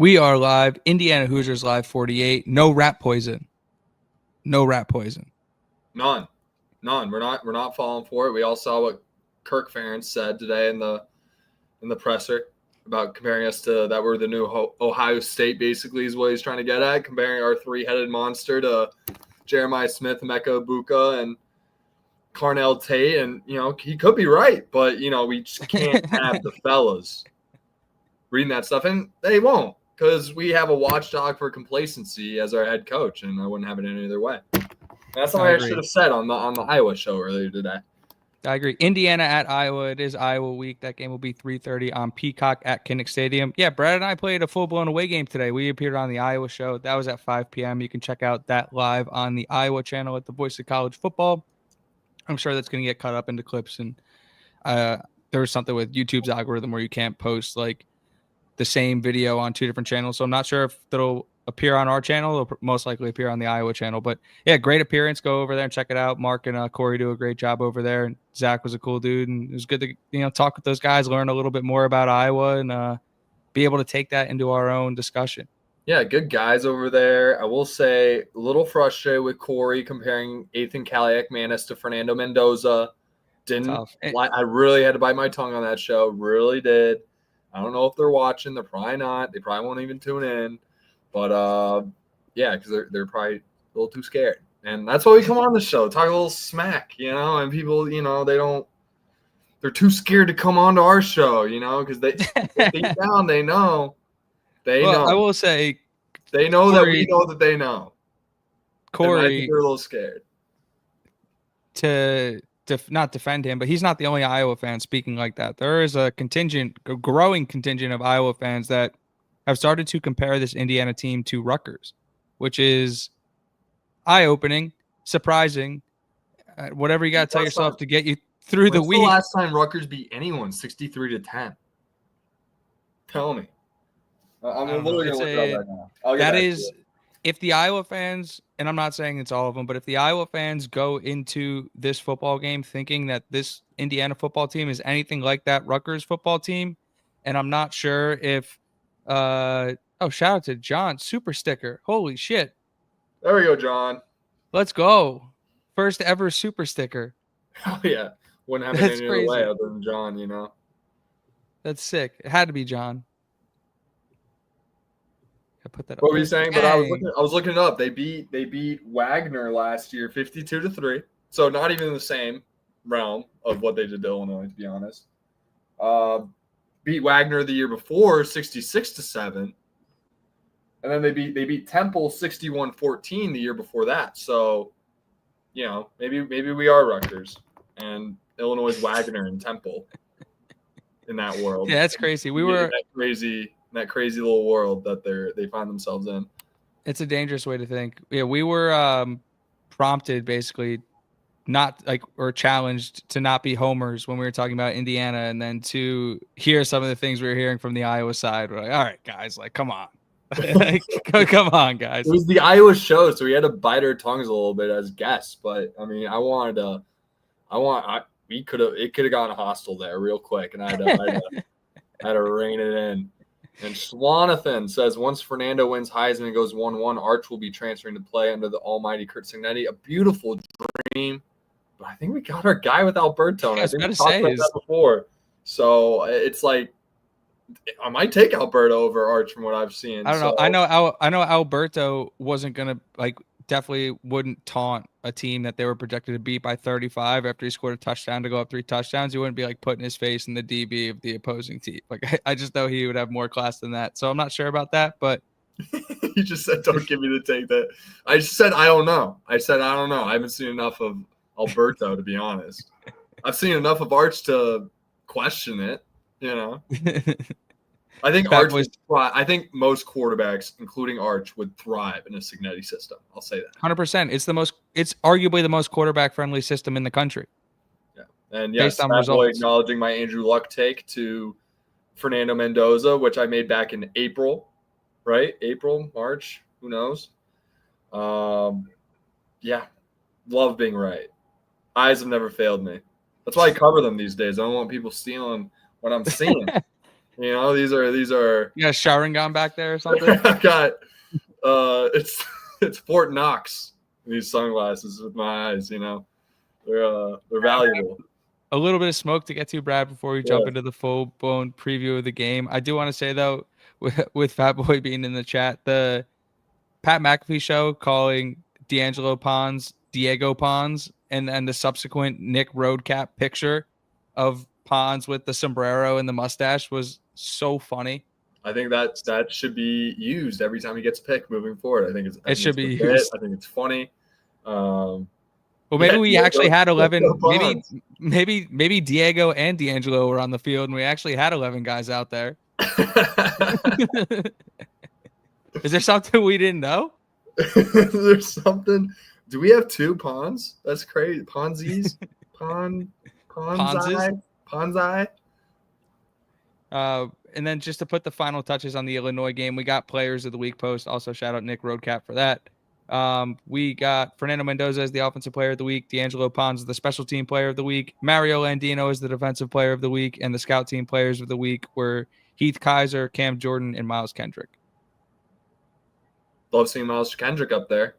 We are live. Indiana Hoosiers live 48. No rat poison. No rat poison. None. We're not falling for it. We all saw what Kirk Ferentz said today in the presser about comparing us to that we're the new Ohio State, basically, is what he's trying to get at, comparing our three-headed monster to Jeremiah Smith, Emeka Egbuka, and Carnell Tate. And, he could be right, but, we just can't have the fellas reading that stuff. And they won't, because we have a watchdog for complacency as our head coach, and I wouldn't have it any other way. That's something I should have said on the Iowa show earlier today. I agree. Indiana at Iowa. It is Iowa week. That game will be 3:30 on Peacock at Kinnick Stadium. Yeah, Brad and I played a full-blown away game today. We appeared on the Iowa show. That was at 5 p.m. You can check out that live on the Iowa channel at the Voice of College Football. I'm sure that's going to get cut up into clips. And there was something with YouTube's algorithm where you can't post like the same video on two different channels. So I'm not sure if it'll appear on our channel. It'll most likely appear on the Iowa channel. But yeah, great appearance. Go over there and check it out. Mark and Corey do a great job over there. And Zach was a cool dude. And it was good to talk with those guys, learn a little bit more about Iowa, and be able to take that into our own discussion. Yeah, good guys over there. I will say a little frustrated with Corey comparing Ethan Kaliak-Manis to Fernando Mendoza. I really had to bite my tongue on that show. Really did. I don't know if they're watching. They're probably not. They probably won't even tune in. But, yeah, because they're probably a little too scared. And that's why we come on the show, talk a little smack, and people, they're too scared to come on to our show, because deep down they know. They know. I will say. They know Corey, that we know that they know. Corey. I think they're a little scared. To not defend him, but he's not the only Iowa fan speaking like that. There is a growing contingent of Iowa fans that have started to compare this Indiana team to Rutgers, which is eye-opening, surprising, whatever you got to tell yourself to get you through the week. When's the last time Rutgers beat anyone 63-10? Tell me. I'm literally going to look it up right now. That is, if the Iowa fans, and I'm not saying it's all of them, but if the Iowa fans go into this football game thinking that this Indiana football team is anything like that Rutgers football team, and I'm not sure if shout out to John, super sticker. Holy shit. There we go, John. Let's go. First ever super sticker. Oh, yeah. Wouldn't happen any other way other than John, That's sick. It had to be John. I put that. What were you saying? But I was looking it up. They beat Wagner last year 52-3. So not even in the same realm of what they did to Illinois, to be honest. Beat Wagner the year before 66-7. And then they beat Temple 61-14 the year before that. So, maybe we are Rutgers and Illinois is Wagner and Temple in that world. Yeah, that's crazy. We were that crazy little world that they find themselves in. It's a dangerous way to think. Yeah, we were prompted basically or challenged to not be homers when we were talking about Indiana, and then to hear some of the things we were hearing from the Iowa side. We're like, all right, guys, come on. Come on, guys. It was the Iowa show, so we had to bite our tongues a little bit as guests. But I mean, it could have gotten hostile there real quick, and I had to rein it in. And Swanathan says, once Fernando wins Heisman and goes 1-1, Arch will be transferring to play under the almighty Kurt Signetti. A beautiful dream. But I think we got our guy with Alberto. And I think we talked about that before. So it's like, I might take Alberto over Arch from what I've seen. I don't know. I know Alberto wasn't going to, definitely wouldn't taunt a team that they were projected to beat by 35 after he scored a touchdown to go up 3 touchdowns. He wouldn't be putting his face in the DB of the opposing team. I just know he would have more class than that. So I'm not sure about that, but you just said, don't give me the take that. I just said, I don't know. I haven't seen enough of Alberto, to be honest. I've seen enough of Arch to question it, I think I think most quarterbacks, including Arch, would thrive in a Signetti system. I'll say that 100%. It's arguably the most quarterback-friendly system in the country. Yeah, and yes, acknowledging my Andrew Luck take to Fernando Mendoza, which I made back in April, right? April, March, who knows? Yeah, love being right. Eyes have never failed me. That's why I cover them these days. I don't want people stealing what I'm seeing. You know, these are. You got a Sharingan back there or something? I got it's Fort Knox. These sunglasses with my eyes. You know, they're valuable. A little bit of smoke to get to, Brad, before we jump Yeah. into the full-blown preview of the game. I do want to say, though, with Fat Boy being in the chat, the Pat McAfee show calling D'Angelo Pons Diego Pons, and the subsequent Nick Roadcap picture of Pons with the sombrero and the mustache was so funny. I think that should be used every time he gets picked moving forward. I think It should be legit. used. I think it's funny. Well, maybe we actually had 11. Maybe Diego and D'Angelo were on the field, and we actually had 11 guys out there. Is there something we didn't know? There's something. Do we have 2 Pons? That's crazy. Ponzies? Ponzi? And then just to put the final touches on the Illinois game, we got Players of the Week post. Also, shout out Nick Roadcap for that. We got Fernando Mendoza as the Offensive Player of the Week, D'Angelo Pons as the Special Team Player of the Week, Mario Landino as the Defensive Player of the Week, and the Scout Team Players of the Week were Heath Kaiser, Cam Jordan, and Miles Kendrick. Love seeing Miles Kendrick up there.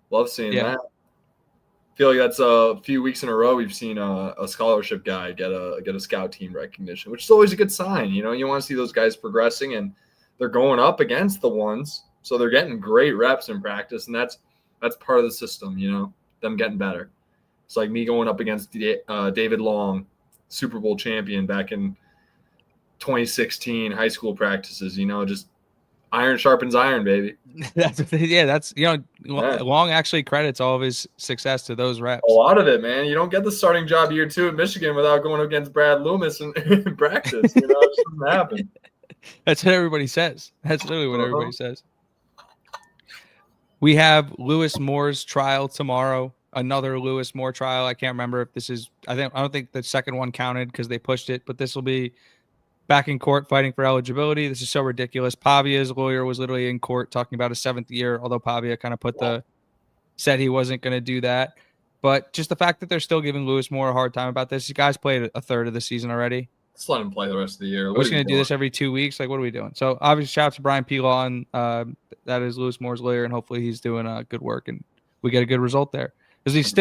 Love seeing that. I feel like that's a few weeks in a row we've seen a scholarship guy get a scout team recognition, which is always a good sign. You know, you want to see those guys progressing, and they're going up against the ones, so they're getting great reps in practice, and that's part of the system. You know, them getting better. It's like me going up against David Long, Super Bowl champion back in 2016 high school practices. You know, just iron sharpens iron, baby. That's Long actually credits all of his success to those reps. A lot of it, man. You don't get the starting job year 2 at Michigan without going against Brad Loomis in practice. You know, it doesn't happen. That's what everybody says. That's literally what everybody says. We have Lewis Moore's trial tomorrow. Another Lewis Moore trial. I can't remember if this is. I don't think the second one counted because they pushed it, but this will be back in court fighting for eligibility. This is so ridiculous. Pavia's lawyer was literally in court talking about a 7th year, although Pavia kind of said he wasn't going to do that. But just the fact that they're still giving Lewis Moore a hard time about this. You guys played a third of the season already. Let's let him play the rest of the year. We're just going to do this every 2 weeks. Like, what are we doing? So obviously, shout out to Brian Pilon. That is Lewis Moore's lawyer, and hopefully he's doing good work and we get a good result there. Because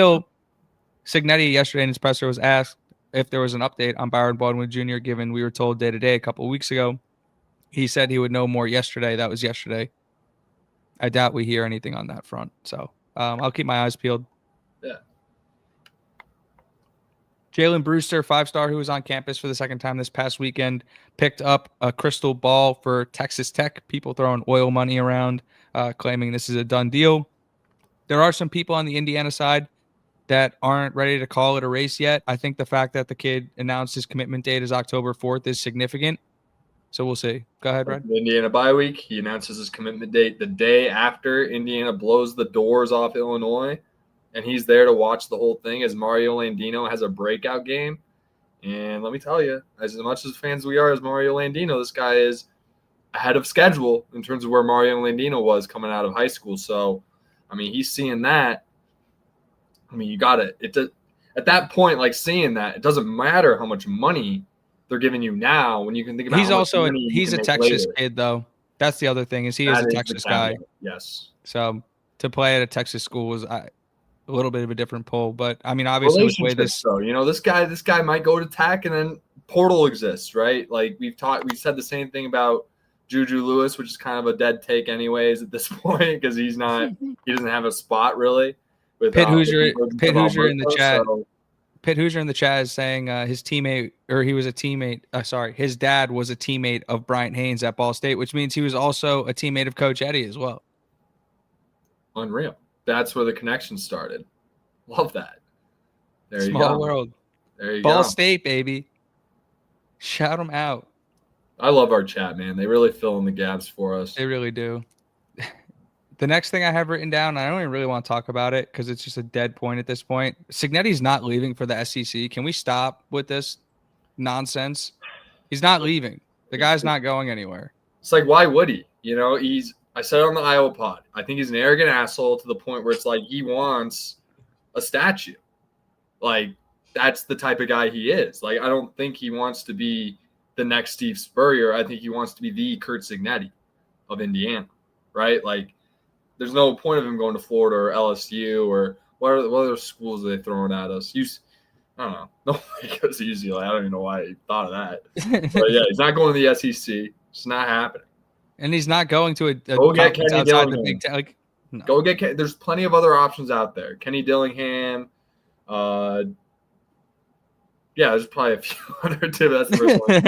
Signetti yesterday in his presser was asked if there was an update on Byron Baldwin Jr., given we were told day-to-day a couple of weeks ago. He said he would know more yesterday. That was yesterday. I doubt we hear anything on that front. So I'll keep my eyes peeled. Yeah. Jalen Brewster, 5-star, who was on campus for the second time this past weekend, picked up a crystal ball for Texas Tech. People throwing oil money around, claiming this is a done deal. There are some people on the Indiana side that aren't ready to call it a race yet. I think the fact that the kid announced his commitment date is October 4th is significant. So we'll see. Go ahead, Brad. Indiana bye week. He announces his commitment date the day after Indiana blows the doors off Illinois, and he's there to watch the whole thing as Mario Landino has a breakout game. And let me tell you, as much as fans we are as Mario Landino, this guy is ahead of schedule in terms of where Mario Landino was coming out of high school. So, I mean, he's seeing that. I mean, you got it. At that point, like seeing that, it doesn't matter how much money they're giving you now when you can think about. He's a Texas kid, though. That's the other thing is he is a Texas guy. Yes. So to play at a Texas school was a little bit of a different pull, but I mean, obviously, with the way this, though, you know, this guy might go to Tech, and then portal exists, right? Like we said the same thing about Juju Lewis, which is kind of a dead take, anyways, at this point because he doesn't have a spot really. Pitt Hoosier in the chat. So. Pitt Hoosier in the chat is saying his dad was a teammate of Bryant Haynes at Ball State, which means he was also a teammate of Coach Eddie as well. Unreal. That's where the connection started. Love that. There you go. Small world. There you go. Ball go. State, baby. Shout them out. I love our chat, man. They really fill in the gaps for us. They really do. The next thing I have written down, I don't even really want to talk about it because it's just a dead point at this point. Signetti's not leaving for the SEC. Can we stop with this nonsense? He's not leaving. The guy's not going anywhere. It's like, why would he? You know, I said it on the Iowa pod. I think he's an arrogant asshole to the point where it's like he wants a statue. Like, that's the type of guy he is. Like, I don't think he wants to be the next Steve Spurrier. I think he wants to be the Kurt Signetti of Indiana, right? Like, there's no point of him going to Florida or LSU or what other schools are they throwing at us? I don't know. Nobody goes to UCLA. I don't even know why he thought of that. But yeah, he's not going to the SEC. It's not happening. And he's not going to a conference outside the Big Ten. Like, no. Go get. There's plenty of other options out there. Kenny Dillingham. Yeah, there's probably a few other too. That's the first one.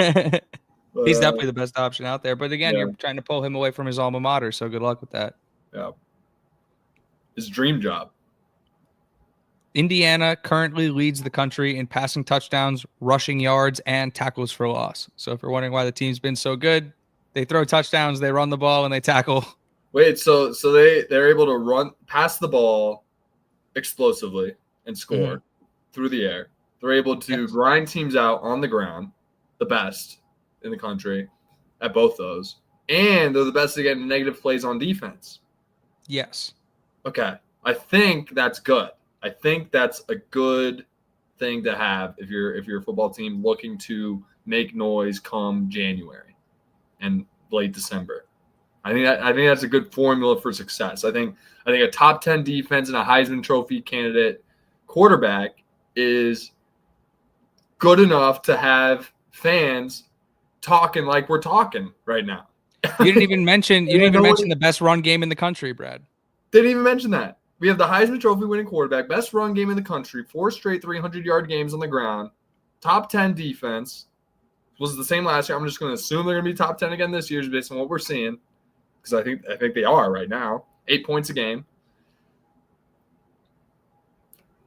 But, he's definitely the best option out there. But again, you're trying to pull him away from his alma mater. So good luck with that. Yeah. His dream job. Indiana currently leads the country in passing touchdowns, rushing yards, and tackles for loss. So if you're wondering why the team's been so good, they throw touchdowns, they run the ball, and they tackle. Wait, so they're able to pass the ball explosively and score through the air. They're able to grind teams out on the ground, the best in the country at both those. And they're the best at getting negative plays on defense. Yes. Okay. I think that's good. I think that's a good thing to have if you're a football team looking to make noise come January and late December. I think that's a good formula for success. I think a top 10 defense and a Heisman Trophy candidate quarterback is good enough to have fans talking like we're talking right now. You didn't even mention the best run game in the country, Brad. Didn't even mention that. We have the Heisman Trophy winning quarterback, best run game in the country, 4 straight 300-yard games on the ground, top 10 defense. Was the same last year. I'm just going to assume they're going to be top 10 again this year based on what we're seeing, because I think they are right now. 8 points a game.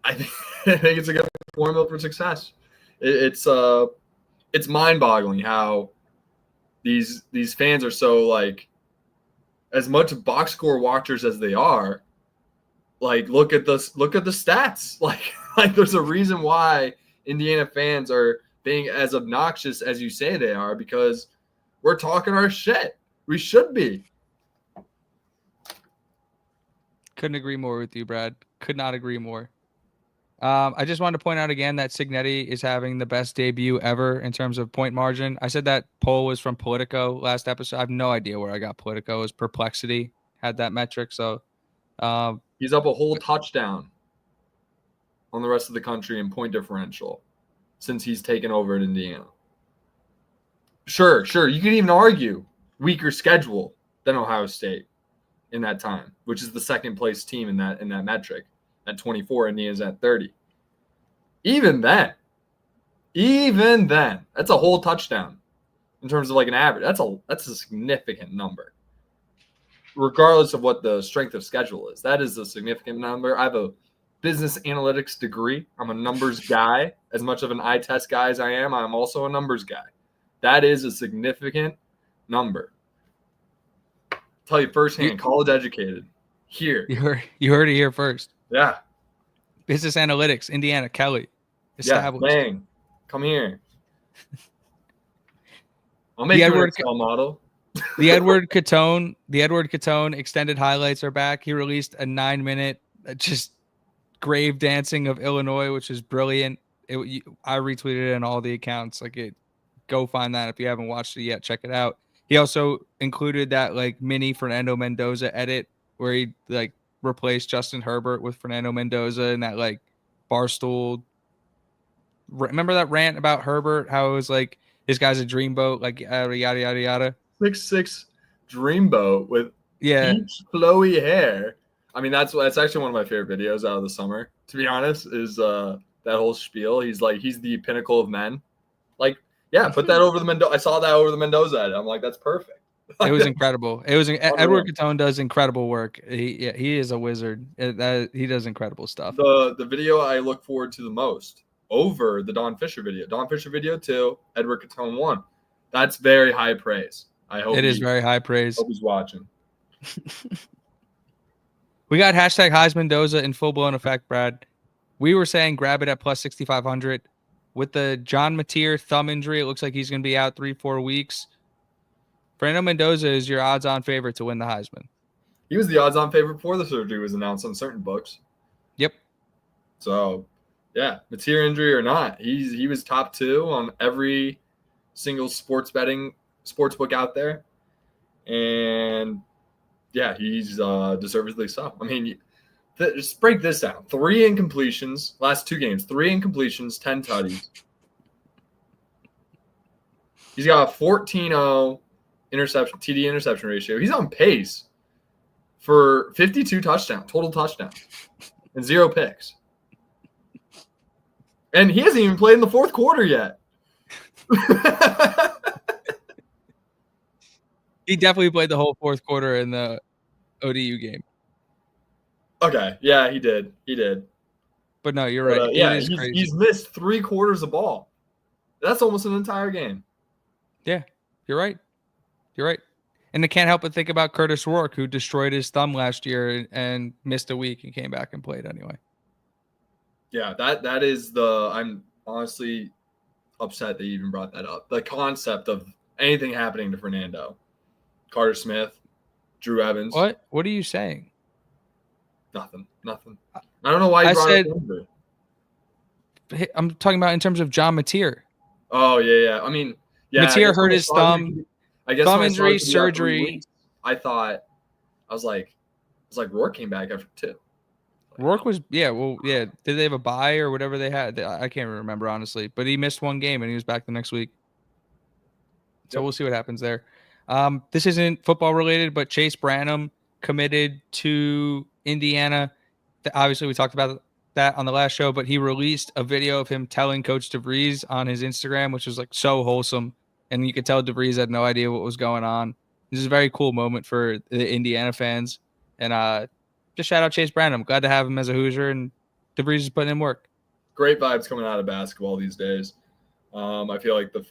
I think it's a good formula for success. It's mind-boggling how these fans are so, like, as much box score watchers as they are. Like, look at the stats. Like there's a reason why Indiana fans are being as obnoxious as you say they are, because we're talking our shit. We should be. Couldn't agree more with you, Brad. Could not agree more. I just wanted to point out again that Signetti is having the best debut ever in terms of point margin. I said that poll was from Politico last episode. I have no idea where I got Politico. It was Perplexity had that metric. So he's up a whole touchdown on the rest of the country in point differential since he's taken over at Indiana. Sure. You can even argue weaker schedule than Ohio State in that time, which is the second place team in that metric at 24. Indiana's at 30. Even then, that's a whole touchdown in terms of like an average. That's a significant number. Regardless of what the strength of schedule is, that is a significant number. I have a business analytics degree. I'm a numbers guy. As much of an eye test guy as I am, I'm also a numbers guy. That is a significant number. I'll tell you firsthand, college educated. Here. You heard it here first. Yeah. Business analytics, Indiana, Kelly. Established. Yeah, dang. Come here. I'll make you an Excel model. The Edward Catone extended highlights are back. He released a 9-minute just grave dancing of Illinois, which is brilliant. I retweeted it on all the accounts. Go find that if you haven't watched it yet. Check it out. He also included that like mini Fernando Mendoza edit where he like replaced Justin Herbert with Fernando Mendoza in that like Barstool. Remember that rant about Herbert? How it was like this guy's a dreamboat, like yada yada yada yada. 6'6" dreamboat with peach flowy hair. I mean, that's actually one of my favorite videos out of the summer. To be honest, is that whole spiel. He's the pinnacle of men. Like, yeah, put that over the Mendoza. I saw that over the Mendoza edit. I'm like, that's perfect. It was incredible. Edward Catone does incredible work. He is a wizard. He does incredible stuff. The video I look forward to the most over the Don Fisher video. Don Fisher video 2, Edward Catone 1. That's very high praise. I hope it is very high praise. Hope he's watching. We got hashtag Heisman Mendoza in full blown effect, Brad. We were saying grab it at plus 6,500. With the John Mateer thumb injury, it looks like he's going to be out 3-4 weeks. Fernando Mendoza is your odds-on favorite to win the Heisman. He was the odds-on favorite before the surgery was announced on certain books. Yep. So, yeah, Mateer injury or not, he was top 2 on every single sports book out there. And yeah, he's deservedly so. I mean, just break this down. 3 incompletions, last 2 games, 3 incompletions, 10 tutties. He's got a 14-0 TD interception ratio. He's on pace for 52 total touchdowns, and 0 picks. And he hasn't even played in the fourth quarter yet. He definitely played the whole fourth quarter in the ODU game. Okay, yeah, he did. But no, you're right. Yeah, it is crazy. He's missed 3 quarters of ball. That's almost an entire game. Yeah, you're right. And I can't help but think about Curtis Rourke, who destroyed his thumb last year and missed a week and came back and played anyway. Yeah, that is I'm honestly upset that you even brought that up. The concept of anything happening to Fernando, Carter Smith, Drew Evans. What are you saying? Nothing. I don't know why you brought it up. I'm talking about in terms of John Mateer. Oh, yeah. I mean, yeah. Mateer hurt his thumb. I guess thumb injury, surgery. I was like, Rourke came back after 2. Rourke was, Did they have a bye or whatever they had? I can't remember, honestly. But he missed 1 game and he was back the next week. So We'll see what happens there. This isn't football related, but Chase Branham committed to Indiana. Obviously, we talked about that on the last show, but he released a video of him telling Coach DeVries on his Instagram, which was like so wholesome. And you could tell DeVries had no idea what was going on. This is a very cool moment for the Indiana fans. And just shout out Chase Branham. Glad to have him as a Hoosier, and DeVries is putting in work. Great vibes coming out of basketball these days. I feel like the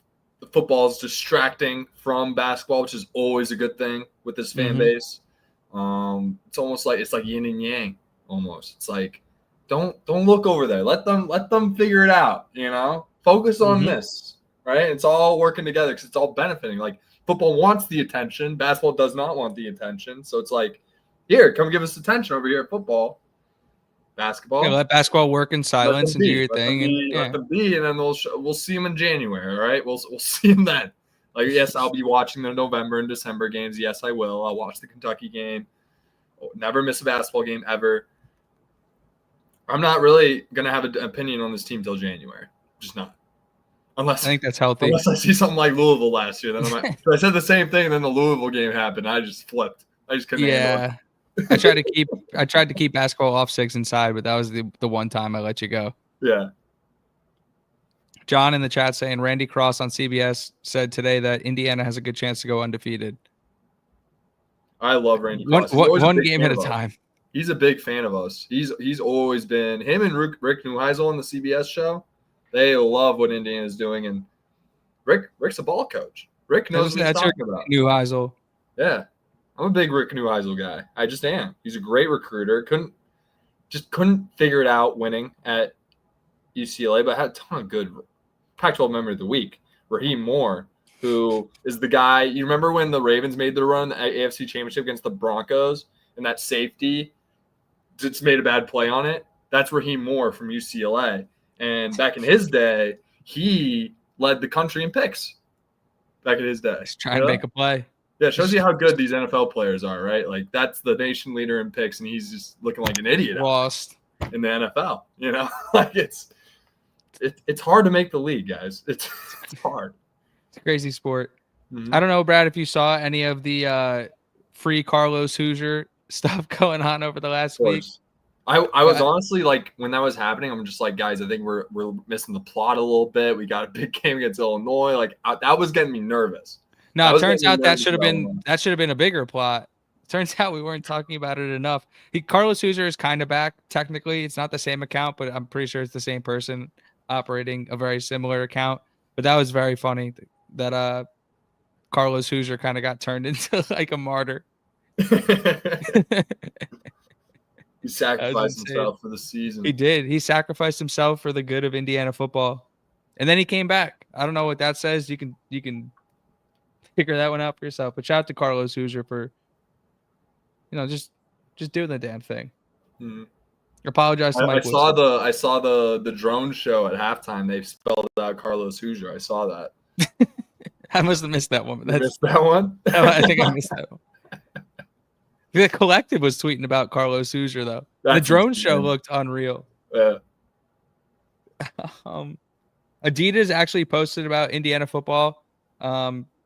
football is distracting from basketball, which is always a good thing with this fan base. It's almost like it's like yin and yang. Almost, it's like don't look over there. Let them figure it out. Focus on this. Right? It's all working together because it's all benefiting. Like football wants the attention, basketball does not want the attention. So it's like, here, come give us attention over here at football. Basketball. Yeah, let basketball work in silence and do your thing. Let them be, and then we'll see them in January. All right, we'll see them then. Like, yes, I'll be watching the November and December games. Yes, I will. I'll watch the Kentucky game. I'll never miss a basketball game ever. I'm not really gonna have an opinion on this team till January. Just not. Unless I think that's healthy. Unless I see something like Louisville last year, then I said the same thing, and then the Louisville game happened. I just flipped. I just couldn't handle it. I tried to keep basketball off 6 inside, but that was the one time I let you go. Yeah. John in the chat saying Randy Cross on CBS said today that Indiana has a good chance to go undefeated. I love Randy Cross. One game at a time. He's a big fan of us. He's always been him and Rick Neuheisel on the CBS show. They love what Indiana's doing, and Rick's a ball coach. Rick knows what he's talking about. Neuheisel. Yeah. I'm a big Rick Neuheisel guy. I just am. He's a great recruiter. Couldn't figure it out winning at UCLA, but had a ton of good Pac-12 member of the week. Raheem Moore, who is the guy. You remember when the Ravens made the run at AFC Championship against the Broncos, and that safety just made a bad play on it? That's Raheem Moore from UCLA. And back in his day, he led the country in picks. Back in his day. Just trying to make a play. Yeah, it shows you how good these NFL players are, right? Like, that's the nation leader in picks, and he's just looking like an idiot lost in the NFL. Like it's hard to make the league, guys. It's hard. It's a crazy sport. I don't know, Brad, if you saw any of the free Carlos Hoosier stuff going on over the last week. I was honestly like, when that was happening, I'm just like, guys, I think we're missing the plot a little bit. We got a big game against Illinois. Like, that was getting me nervous. No, it turns out that should have been a bigger plot. Turns out we weren't talking about it enough. Carlos Hoosier is kind of back. Technically, it's not the same account, but I'm pretty sure it's the same person operating a very similar account. But that was very funny that Carlos Hoosier kind of got turned into like a martyr. He sacrificed himself for the season. He did. He sacrificed himself for the good of Indiana football, and then he came back. I don't know what that says. You can figure that one out for yourself. But shout out to Carlos Hoosier for, just doing the damn thing. Apologize to Mike. I saw the drone show at halftime. They spelled out Carlos Hoosier. I saw that. I must have missed that one. You missed that one? I think I missed that one. The Collective was tweeting about Carlos Hoosier, though. The drone show looked unreal. Yeah. Adidas actually posted about Indiana football.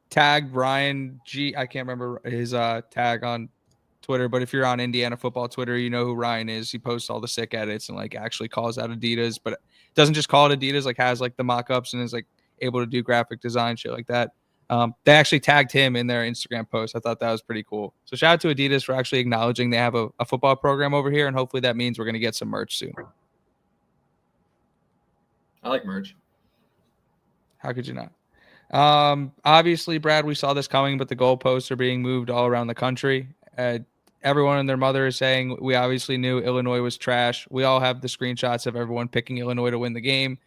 Tagged Ryan G. I can't remember his tag on Twitter, but if you're on Indiana football Twitter, you know who Ryan is. He posts all the sick edits and like actually calls out Adidas, but doesn't just call it Adidas, like has like the mock-ups and is like able to do graphic design shit like that. They actually tagged him in their Instagram post. I thought that was pretty cool. So shout out to Adidas for actually acknowledging they have a football program over here, and hopefully that means we're going to get some merch soon. I like merch. How could you not? Obviously, Brad, we saw this coming, but the goalposts are being moved all around the country. Everyone and their mother is saying we obviously knew Illinois was trash. We all have the screenshots of everyone picking Illinois to win the game.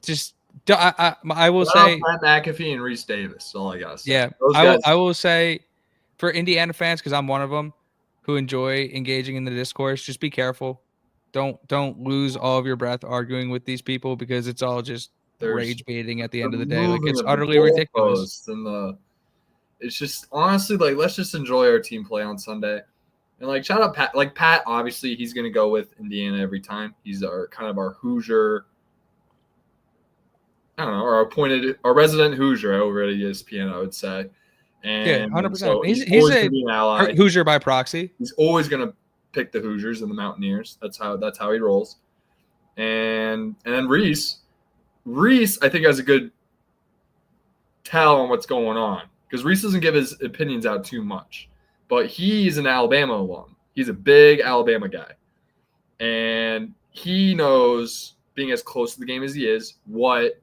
Just, I will say, Matt McAfee and Reese Davis. All I gotta say. Yeah, I will say, for Indiana fans, because I'm one of them who enjoy engaging in the discourse. Just be careful. Don't lose all of your breath arguing with these people because it's all just rage baiting at the end of the day. Like it's utterly ridiculous. And it's just honestly like let's just enjoy our team play on Sunday. And like shout out Pat. Like Pat, obviously he's gonna go with Indiana every time. He's our Hoosier. I don't know, our resident Hoosier over at ESPN, I would say. And yeah, 100%. So he's a an ally. Hoosier by proxy. He's always gonna pick the Hoosiers and the Mountaineers. That's how he rolls. And then Reese, I think has a good tell on what's going on because Reese doesn't give his opinions out too much, but he's an Alabama alum. He's a big Alabama guy, and he knows, being as close to the game as he is, what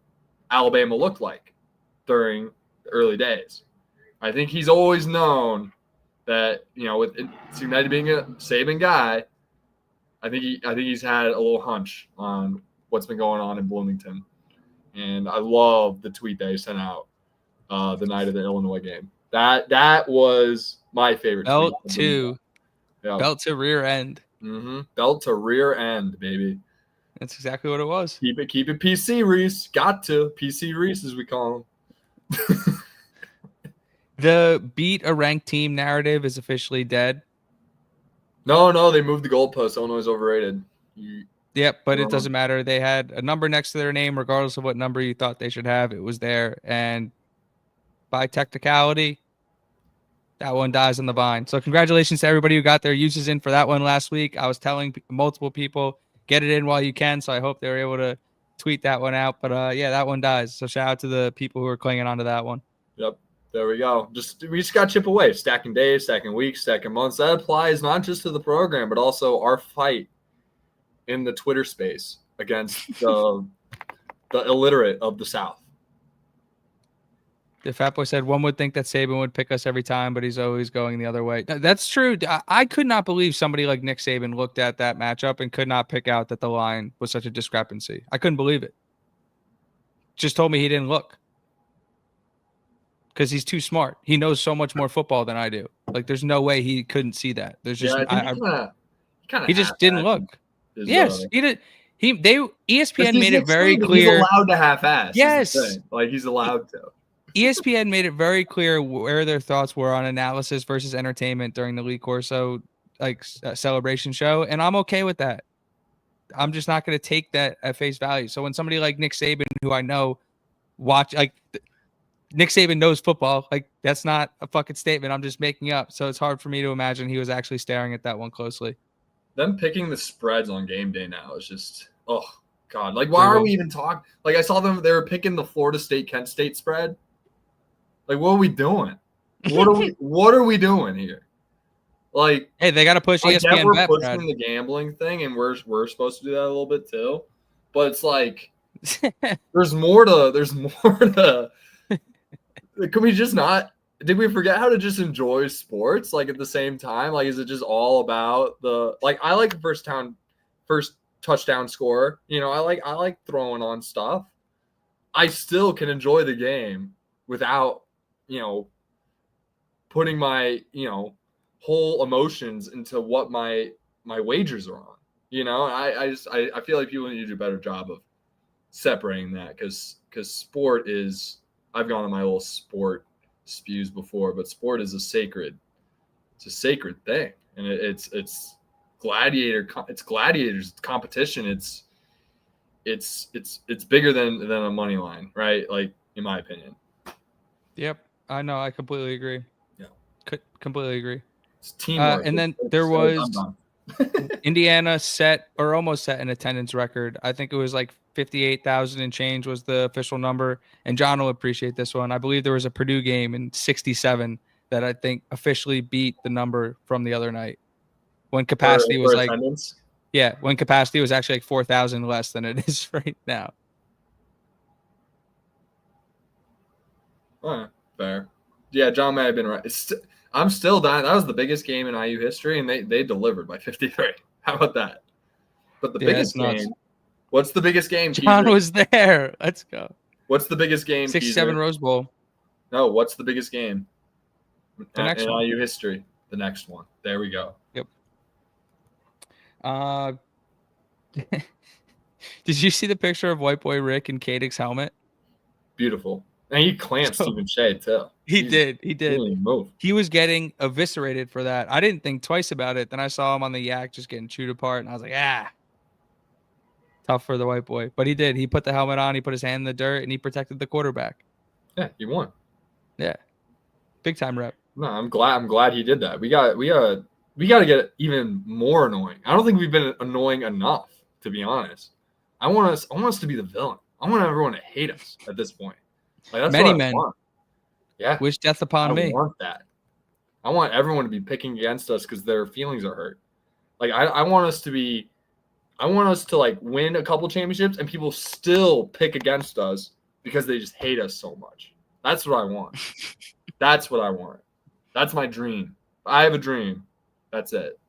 Alabama looked like during the early days. I think he's always known that, with Cincinnati being a Saban guy, I think he's had a little hunch on what's been going on in Bloomington. And I love the tweet that he sent out the night of the Illinois game. That was my favorite. Belt to rear end. Mm-hmm. Belt to rear end, baby. That's exactly what it was. Keep it PC, Reese. Got to. PC Reese, as we call him. The beat a ranked team narrative is officially dead. No, they moved the goalpost. Illinois is overrated. Yep, but it doesn't matter. They had a number next to their name, regardless of what number you thought they should have. It was there, and by technicality, that one dies on the vine. So congratulations to everybody who got their uses in for that one last week. I was telling multiple people, get it in while you can, so I hope they were able to tweet that one out. But, yeah, that one dies. So shout out to the people who are clinging on to that one. Yep. There we go. We just got to chip away. Stacking days, stacking weeks, stacking months. That applies not just to the program, but also our fight in the Twitter space against the illiterate of the South. The Fat Boy said one would think that Saban would pick us every time, but he's always going the other way. That's true. I could not believe somebody like Nick Saban looked at that matchup and could not pick out that the line was such a discrepancy. I couldn't believe it. Just told me he didn't look. Because he's too smart. He knows so much more football than I do. Like, there's no way he couldn't see that. There's just he just didn't look. Yes, he did. ESPN made it very clear. He's allowed to half-ass. Yes, like he's allowed to. ESPN made it very clear where their thoughts were on analysis versus entertainment during the Lee Corso celebration show, and I'm okay with that. I'm just not going to take that at face value. So when somebody like Nick Saban, who I know, Nick Saban knows football. Like, that's not a fucking statement. I'm just making up. So it's hard for me to imagine he was actually staring at that one closely. Them picking the spreads on game day now is just, oh, God. Like, why are we even talking? Like, I saw them, they were picking the Florida State-Kent State spread. Like, what are we doing? What are we doing here? Like, hey, they got to push ESPN. We're pushing the gambling thing, and we're supposed to do that a little bit too. But it's like, there's more to Can we just not? Did we forget how to just enjoy sports? Like at the same time, like is it just all about the like? I like the first touchdown score. I like throwing on stuff. I still can enjoy the game without putting my whole emotions into what my wagers are on. I feel like people need to do a better job of separating that because sport is I've gone on my little sport spews before, but sport is it's a sacred thing, and it's gladiators competition. It's bigger than a money line, right? Like, in my opinion. Yep, I know. I completely agree. Yeah, completely agree. it's teamwork. And then there was Indiana set or almost set an attendance record. I think it was like 58,000 and change was the official number. And John will appreciate this one. I believe there was a Purdue game in 67 that I think officially beat the number from the other night when capacity was like attendance. Yeah, when capacity was actually like 4,000 less than it is right now. Fair. Yeah, John may have been right. I'm still dying. That was the biggest game in IU history, and they delivered by 53. How about that? But the biggest game. What's the biggest game? John Keezer? Was there. Let's go. What's the biggest game? 67 Keezer? Rose Bowl. No, what's the biggest game? The next in one. IU history. The next one. There we go. Yep. Did you see the picture of White Boy Rick in Kadig's helmet? Beautiful. And he clamped Stephen Shea too. He did. Move. He was getting eviscerated for that. I didn't think twice about it. Then I saw him on the yak just getting chewed apart, and I was like, tough for the white boy. But he did. He put the helmet on. He put his hand in the dirt, and he protected the quarterback. Yeah, he won. Yeah, big time rep. No, I'm glad he did that. We got to get even more annoying. I don't think we've been annoying enough, to be honest. I want us to be the villain. I want everyone to hate us at this point. Like, that's Many what men. I want. Yeah. Wish death upon me. I want that. I want everyone to be picking against us because their feelings are hurt. Like, I want us to like win a couple championships and people still pick against us because they just hate us so much. That's what I want. That's what I want. That's my dream. I have a dream. That's it.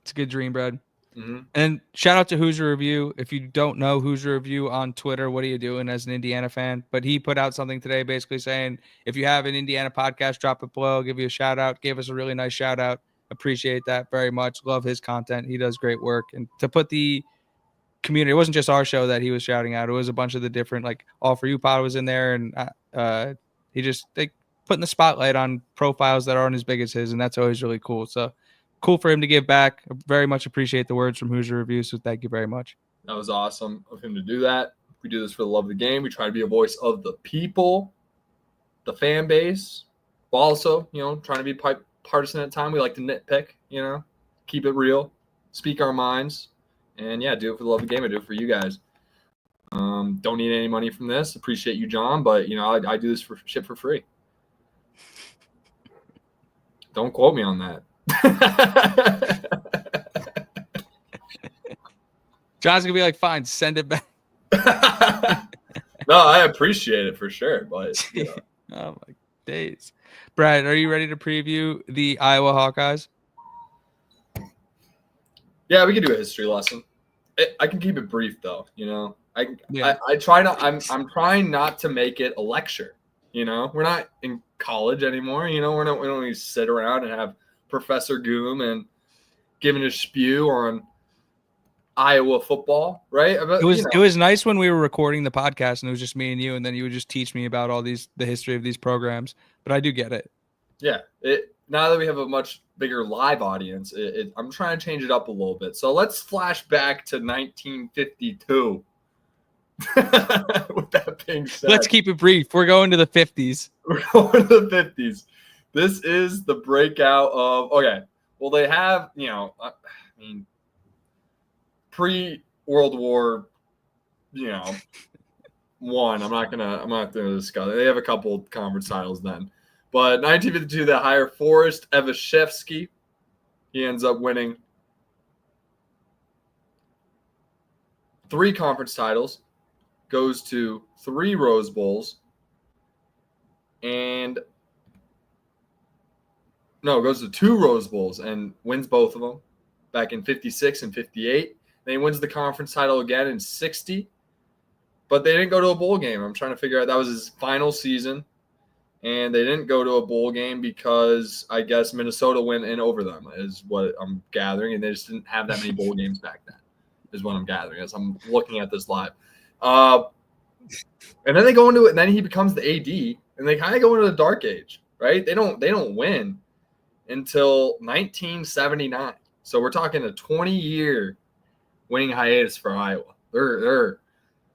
It's a good dream, Brad. Mm-hmm. And shout out to Hoosier Review. If you don't know Hoosier Review on Twitter, what are you doing as an Indiana fan? But he put out something today basically saying, if you have an Indiana podcast, drop it below, give you a shout out, gave us a really nice shout out. Appreciate that very much. Love his content. He does great work. And to put the community, it wasn't just our show that he was shouting out. It was a bunch of the different, like All For You Pod was in there. And they putting the spotlight on profiles that aren't as big as his. And that's always really cool. So cool for him to give back. I very much appreciate the words from Hoosier Review. So thank you very much. That was awesome of him to do that. We do this for the love of the game. We try to be a voice of the people, the fan base, while also, trying to be partisan at time. We like to nitpick, keep it real, speak our minds, and do it for the love of the game. I do it for you guys. Don't need any money from this. Appreciate you, John, but I do this for free. Don't quote me on that. John's gonna be like, fine, send it back. No, I appreciate it for sure, but oh my days. Brad, are you ready to preview the Iowa Hawkeyes? Yeah, we can do a history lesson. I can keep it brief though, I try not. I'm trying not to make it a lecture. We're not in college anymore. We don't sit around and have Professor Goom and giving a spew on Iowa football, right? But, it was nice when we were recording the podcast and it was just me and you, and then you would just teach me about all the history of these programs. But I do get it. Yeah, now that we have a much bigger live audience, I'm trying to change it up a little bit. So let's flash back to 1952. With that being said, let's keep it brief. We're going to the 50s. We're going to the 50s. This is the breakout of they have, pre-World War, one. I'm not gonna discuss it. They have a couple conference titles then. But 1952, they hire Forrest Evashevsky. He ends up winning 3 conference titles, goes to 3 Rose Bowls, goes to 2 Rose Bowls and wins both of them back in 56 and 58. Then he wins the conference title again in 60, but they didn't go to a bowl game. I'm trying to figure out, that was his final season, and they didn't go to a bowl game because I guess Minnesota went in over them is what I'm gathering, and they just didn't have that many bowl games back then is what I'm gathering as I'm looking at this live. And then they go into it, and then he becomes the AD, and they kind of go into the dark age, right? They don't win until 1979. So we're talking a 20-year winning hiatus for Iowa. They're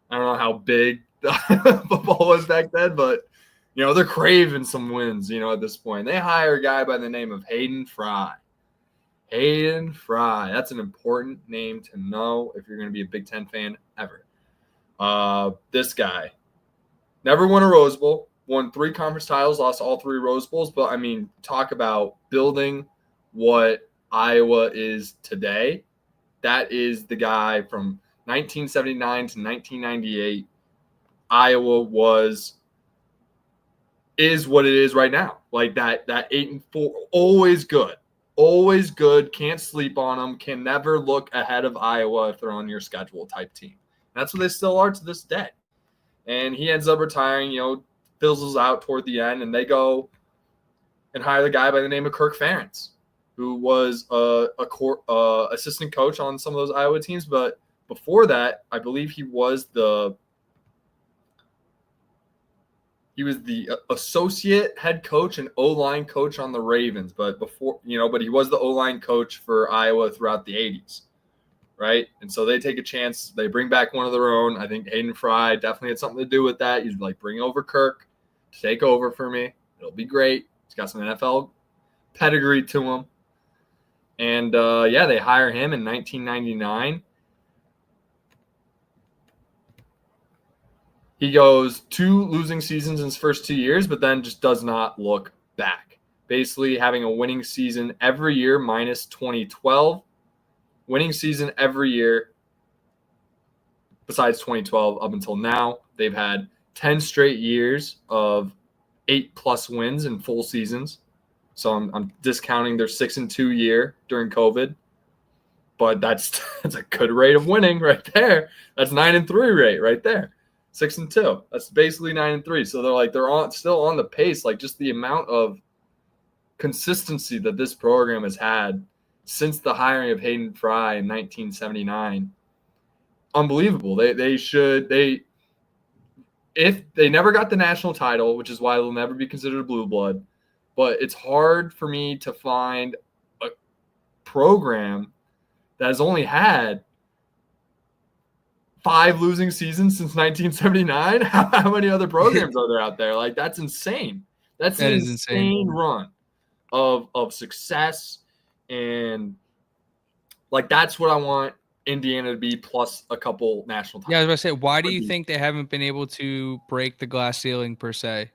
I don't know how big football was back then, but they're craving some wins. At this point, they hire a guy by the name of Hayden Fry. Hayden Fry. That's an important name to know if you're going to be a Big Ten fan ever. This guy never won a Rose Bowl, won 3 conference titles, lost all 3 Rose Bowls. But, I mean, talk about building what Iowa is today. That is the guy from 1979 to 1998. Iowa is what it is right now. Like that 8-4, always good. Can't sleep on them. Can never look ahead of Iowa if they're on your schedule type team. That's what they still are to this day. And he ends up retiring, fizzles out toward the end, and they go and hire the guy by the name of Kirk Ferentz, who was a assistant coach on some of those Iowa teams. But before that, I believe he was the associate head coach and O-line coach on the Ravens. But but he was the O-line coach for Iowa throughout the 80s. Right. And so they take a chance. They bring back one of their own. I think Hayden Fry definitely had something to do with that. He's like, bring over Kirk to take over for me. It'll be great. He's got some NFL pedigree to him. And they hire him in 1999. He goes 2 losing seasons in his first 2 years, but then just does not look back. Basically having a winning season every year minus 2012. Winning season every year besides 2012 up until now. They've had 10 straight years of 8+ wins in full seasons. So I'm discounting their 6-2 year during COVID. But that's a good rate of winning right there. That's 9-3 rate right there. 6-2. That's basically 9-3. So they're still on the pace. Like just the amount of consistency that this program has had since the hiring of Hayden Fry in 1979, unbelievable. If they never got the national title, which is why they'll never be considered a blue blood, but it's hard for me to find a program that has only had 5 losing seasons since 1979. How many other programs are there out there? Like that's insane. That's an insane run of success. And like that's what I want Indiana to be, plus a couple national titles. Yeah, I was about to say, why do you think they haven't been able to break the glass ceiling per se?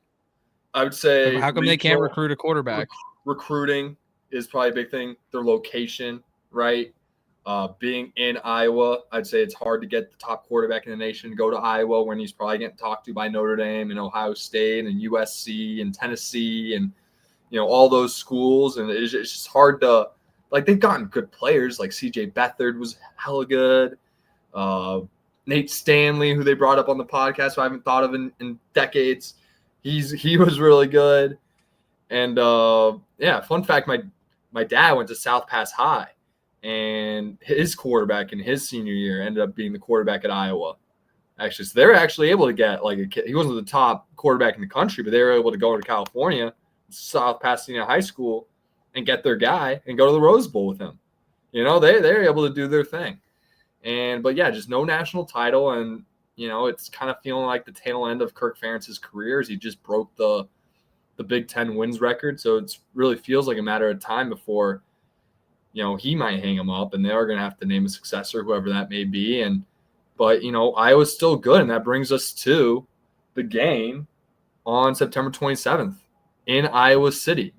I would say, how come they can't recruit a quarterback? Recruiting is probably a big thing. Their location, right? Being in Iowa, I'd say it's hard to get the top quarterback in the nation to go to Iowa when he's probably getting talked to by Notre Dame and Ohio State and USC and Tennessee and all those schools. And it's just hard to. Like, they've gotten good players. Like, C.J. Beathard was hella good. Nate Stanley, who they brought up on the podcast, who I haven't thought of in decades. He was really good. And, fun fact, my dad went to South Pass High. And his quarterback in his senior year ended up being the quarterback at Iowa. Actually, so they were actually able to get, like, a kid. He wasn't the top quarterback in the country, but they were able to go to California, South Pasadena High School, and get their guy and go to the Rose Bowl with him. They're able to do their thing. But just no national title. And, it's kind of feeling like the tail end of Kirk Ferentz's career as he just broke the Big Ten wins record. So it really feels like a matter of time before, he might hang him up and they are going to have to name a successor, whoever that may be. But Iowa's still good. And that brings us to the game on September 27th in Iowa City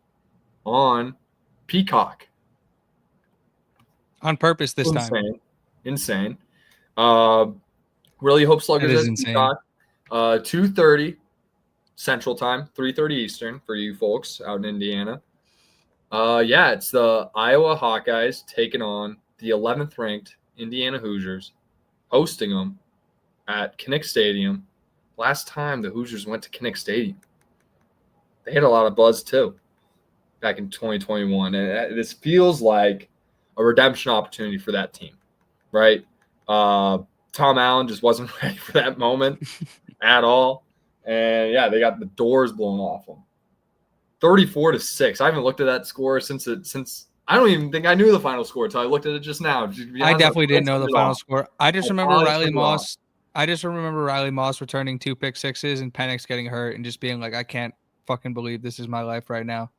on Peacock. On purpose this time. Insane. Really hope Sluggers is Peacock. 2:30 Central Time, 3:30 Eastern for you folks out in Indiana. It's the Iowa Hawkeyes taking on the 11th ranked Indiana Hoosiers, hosting them at Kinnick Stadium. Last time the Hoosiers went to Kinnick Stadium, they had a lot of buzz too. Back in 2021. And this feels like a redemption opportunity for that team, right? Tom Allen just wasn't ready for that moment. at all. And yeah, they got the doors blown off them. 34-6. I haven't looked at that score since I don't even think I knew the final score until I looked at it just now. I definitely didn't know the final score. I just remember Riley Moss. I just remember Riley Moss returning 2 pick sixes and Penix getting hurt and just being like, I can't fucking believe this is my life right now.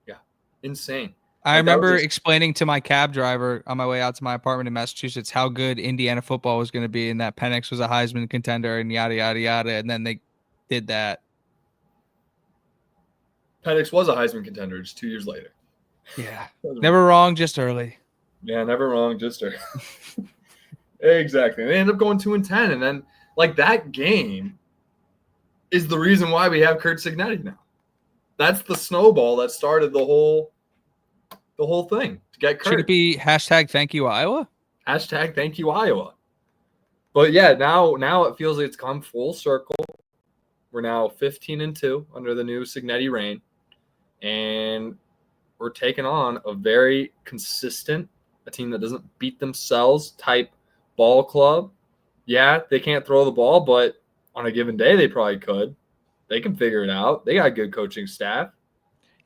Yeah, insane. I remember explaining to my cab driver on my way out to my apartment in Massachusetts how good Indiana football was going to be and that Penix was a Heisman contender and yada, yada, yada. And then they did that. Penix was a Heisman contender just 2 years later. Yeah. Never wrong, just early. Yeah, never wrong, just early. Exactly. They end up going 2-10. And then, like, that game is the reason why we have Curt Cignetti now. That's the snowball that started the whole thing to get Curt. Should it be #Thank You Iowa? #Thank You Iowa. But yeah, now it feels like it's come full circle. We're now 15-2 under the new Cignetti reign. And we're taking on a very consistent, a team that doesn't beat themselves type ball club. Yeah, they can't throw the ball, but on a given day, they probably could. They can figure it out. They got a good coaching staff.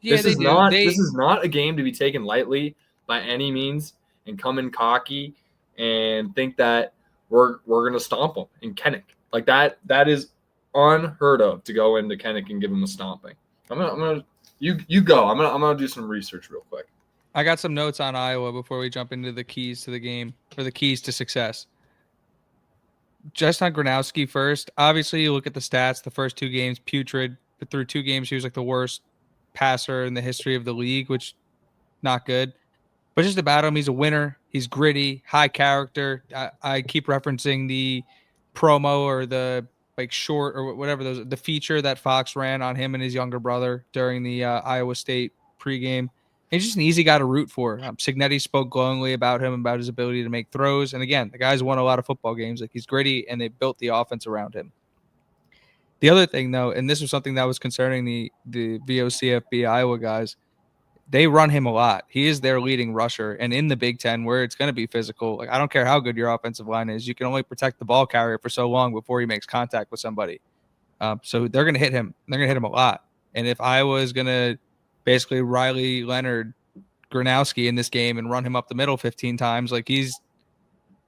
Yeah, this is not a game to be taken lightly by any means and come in cocky and think that we're going to stomp them in Kinnick. Like that is unheard of to go into Kinnick and give them a stomping. You go. I'm gonna do some research real quick. I got some notes on Iowa before we jump into the keys to the game or the keys to success. Just on Gronowski first. Obviously, you look at the stats. The first 2 games, putrid. But through 2 games, he was like the worst passer in the history of the league, which not good. But just about him, he's a winner. He's gritty, high character. I keep referencing the promo or the short or whatever the feature that Fox ran on him and his younger brother during the Iowa State pregame. He's just an easy guy to root for. Cignetti spoke glowingly about him, about his ability to make throws. And again, the guy's won a lot of football games. Like, he's gritty, and they built the offense around him. The other thing, though, and this was something that was concerning the VOCFB Iowa guys, they run him a lot. He is their leading rusher. And in the Big Ten, where it's going to be physical, like, I don't care how good your offensive line is, you can only protect the ball carrier for so long before he makes contact with somebody. So they're going to hit him. They're going to hit him a lot. And if Iowa is going to basically Riley Leonard Gronowski in this game and run him up the middle 15 times, like, he's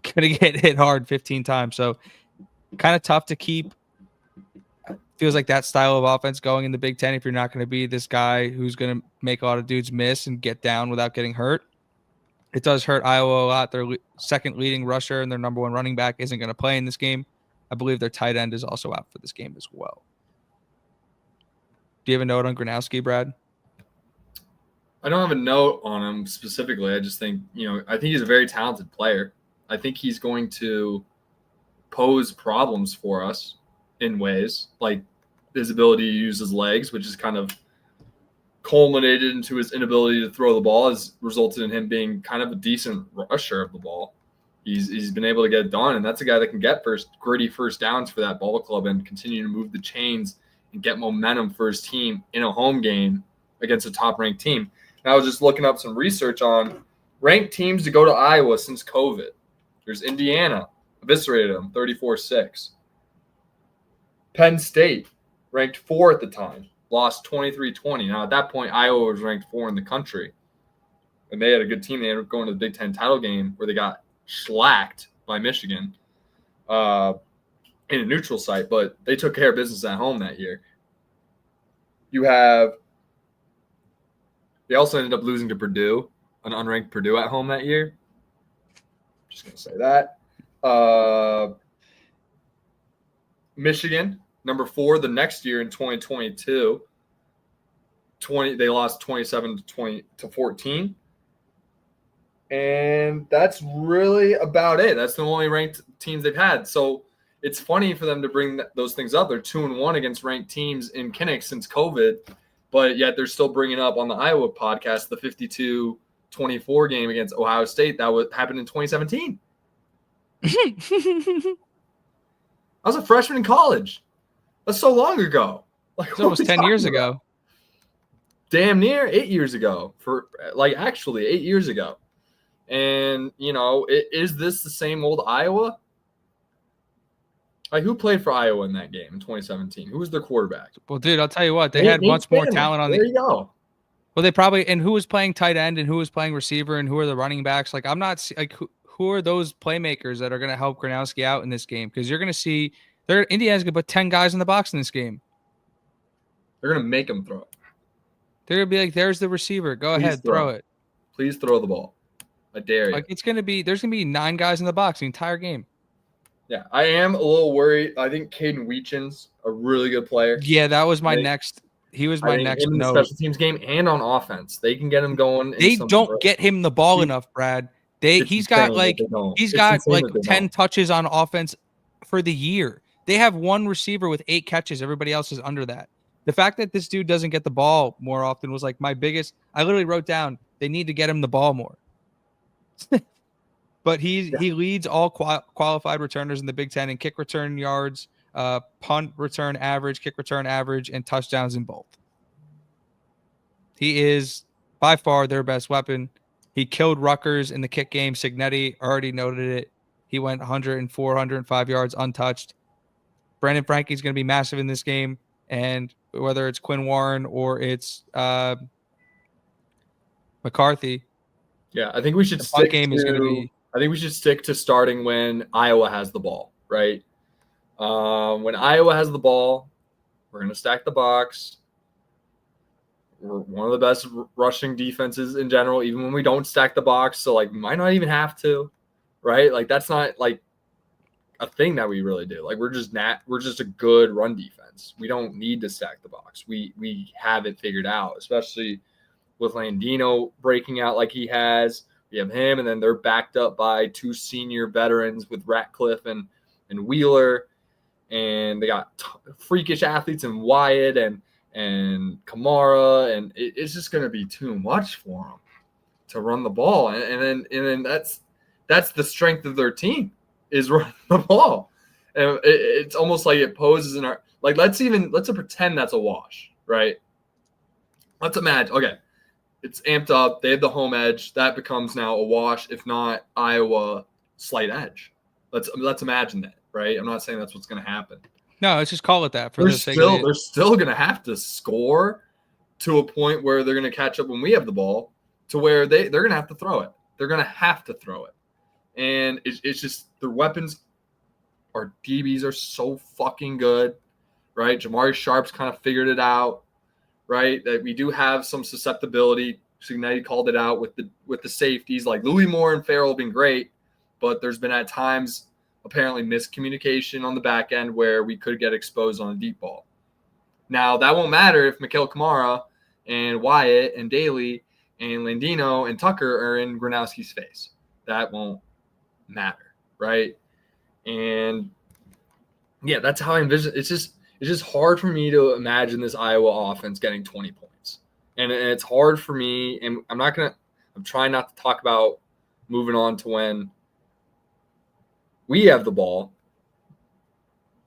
going to get hit hard 15 times. So kind of tough to keep. Feels like that style of offense going in the Big Ten if you're not going to be this guy who's going to make a lot of dudes miss and get down without getting hurt. It does hurt Iowa a lot. Their second leading rusher and their number 1 running back isn't going to play in this game. I believe their tight end is also out for this game as well. Do you have a note on Gronowski, Brad? I don't have a note on him specifically. I just think, I think he's a very talented player. I think he's going to pose problems for us in ways like his ability to use his legs, which is kind of culminated into his inability to throw the ball, has resulted in him being kind of a decent rusher of the ball. He's been able to get it done, and that's a guy that can get gritty first downs for that ball club and continue to move the chains and get momentum for his team in a home game against a top-ranked team. And I was just looking up some research on ranked teams to go to Iowa since COVID. There's Indiana, eviscerated them, 34-6. Penn State, ranked 4 at the time, lost 23-20. Now, at that point, Iowa was ranked 4 in the country. And they had a good team. They ended up going to the Big Ten title game where they got shellacked by Michigan in a neutral site. But they took care of business at home that year. They also ended up losing to Purdue, an unranked Purdue at home that year. Just going to say that. Michigan, number 4 the next year in 2022. They lost 27-14. And that's really about it. That's the only ranked teams they've had. So it's funny for them to bring those things up. They're 2-1 against ranked teams in Kinnick since COVID, but yet they're still bringing up on the Iowa podcast the 52-24 game against Ohio State that happened in 2017. I was a freshman in college. That's so long ago. It's almost 10 years ago. Damn near 8 years ago. Actually 8 years ago. And, is this the same old Iowa? Like, who played for Iowa in that game in 2017? Who was their quarterback? Well, dude, I'll tell you what, they had much more talent on There you go. Well, they probably and who was playing tight end and who was playing receiver and who are the running backs? Like, I'm not like who are those playmakers that are going to help Gronowski out in this game? Because you're going to see Indiana's going to put 10 guys in the box in this game. They're going to make them throw it. They're going to be like, "There's the receiver. Go ahead, throw it. Please throw the ball. I dare you." Like there's going to be 9 guys in the box the entire game. Yeah, I am a little worried. I think Caden Weechin's a really good player. Yeah, that was my next. He was my next in the special teams game and on offense. They can get him going. They don't get him the ball enough, Brad. He's got like 10 touches on offense for the year. They have one receiver with 8 catches. Everybody else is under that. The fact that this dude doesn't get the ball more often was like my biggest. I literally wrote down they need to get him the ball more. But he leads all qualified returners in the Big Ten in kick return yards, punt return average, kick return average, and touchdowns in both. He is by far their best weapon. He killed Rutgers in the kick game. Signetti already noted it. He went 104, 105 yards untouched. Brandon Frankie's going to be massive in this game. And whether it's Quinn Warren or it's McCarthy. Yeah, I think we should stick I think we should stick to starting when Iowa has the ball, right? When Iowa has the ball, we're going to stack the box. We're one of the best rushing defenses in general, even when we don't stack the box. So, like, we might not even have to, right? Like, that's not, like, a thing that we really do. Like, we're just a good run defense. We don't need to stack the box. We have it figured out, especially with Landino breaking out like he has. We have him, and then they're backed up by 2 senior veterans with Ratcliffe and Wheeler, and they got freakish athletes in Wyatt and Kamara, and it's just going to be too much for them to run the ball, and then that's the strength of their team is running the ball, and it's almost like it poses in our like let's pretend that's a wash, right? Let's imagine, okay. It's amped up. They have the home edge. That becomes now a wash, if not Iowa slight edge. Let's imagine that, right? I'm not saying that's what's going to happen. No, let's just call it that. They're still going to have to score to a point where they're going to catch up when we have the ball, to where they're going to have to throw it. They're going to have to throw it, and it's just their weapons. Our DBs are so fucking good, right? Jamari Sharp's kind of figured it out. Right, that we do have some susceptibility. Signetti called it out with the safeties. Like Louis Moore and Farrell have been great, but there's been at times apparently miscommunication on the back end where we could get exposed on a deep ball. Now that won't matter if Mikael Kamara and Wyatt and Daly and Landino and Tucker are in Gronowski's face. That won't matter, right? And yeah, that's how I envision. It's just hard for me to imagine this Iowa offense getting 20 points. And it's hard for me, and I'm trying not to talk about moving on to when we have the ball,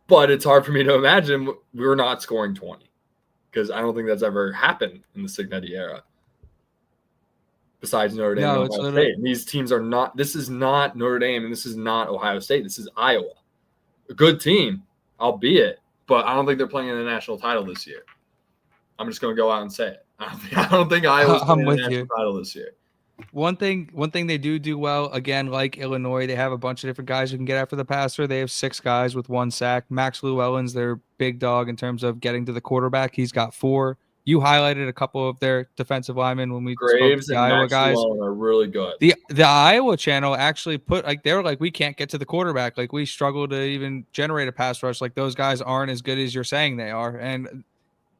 but it's hard for me to imagine we're not scoring 20, because I don't think that's ever happened in the Signetti era. Besides Notre Dame and Ohio State. And these teams are not – this is not Notre Dame and this is not Ohio State. This is Iowa. A good team, albeit, but I don't think they're playing in the national title this year. I'm just going to go out and say it. I don't think Iowa's playing in the national title this year. One thing they do well, again, like Illinois, they have a bunch of different guys who can get after the passer. They have 6 guys with 1 sack. Max Llewellyn's their big dog in terms of getting to the quarterback. He's got 4. You highlighted a couple of their defensive linemen when we Graves spoke to the and Iowa Max guys. Llewellyn are really good. The Iowa channel actually put they were like, we can't get to the quarterback. Like, we struggle to even generate a pass rush. Like, those guys aren't as good as you're saying they are. And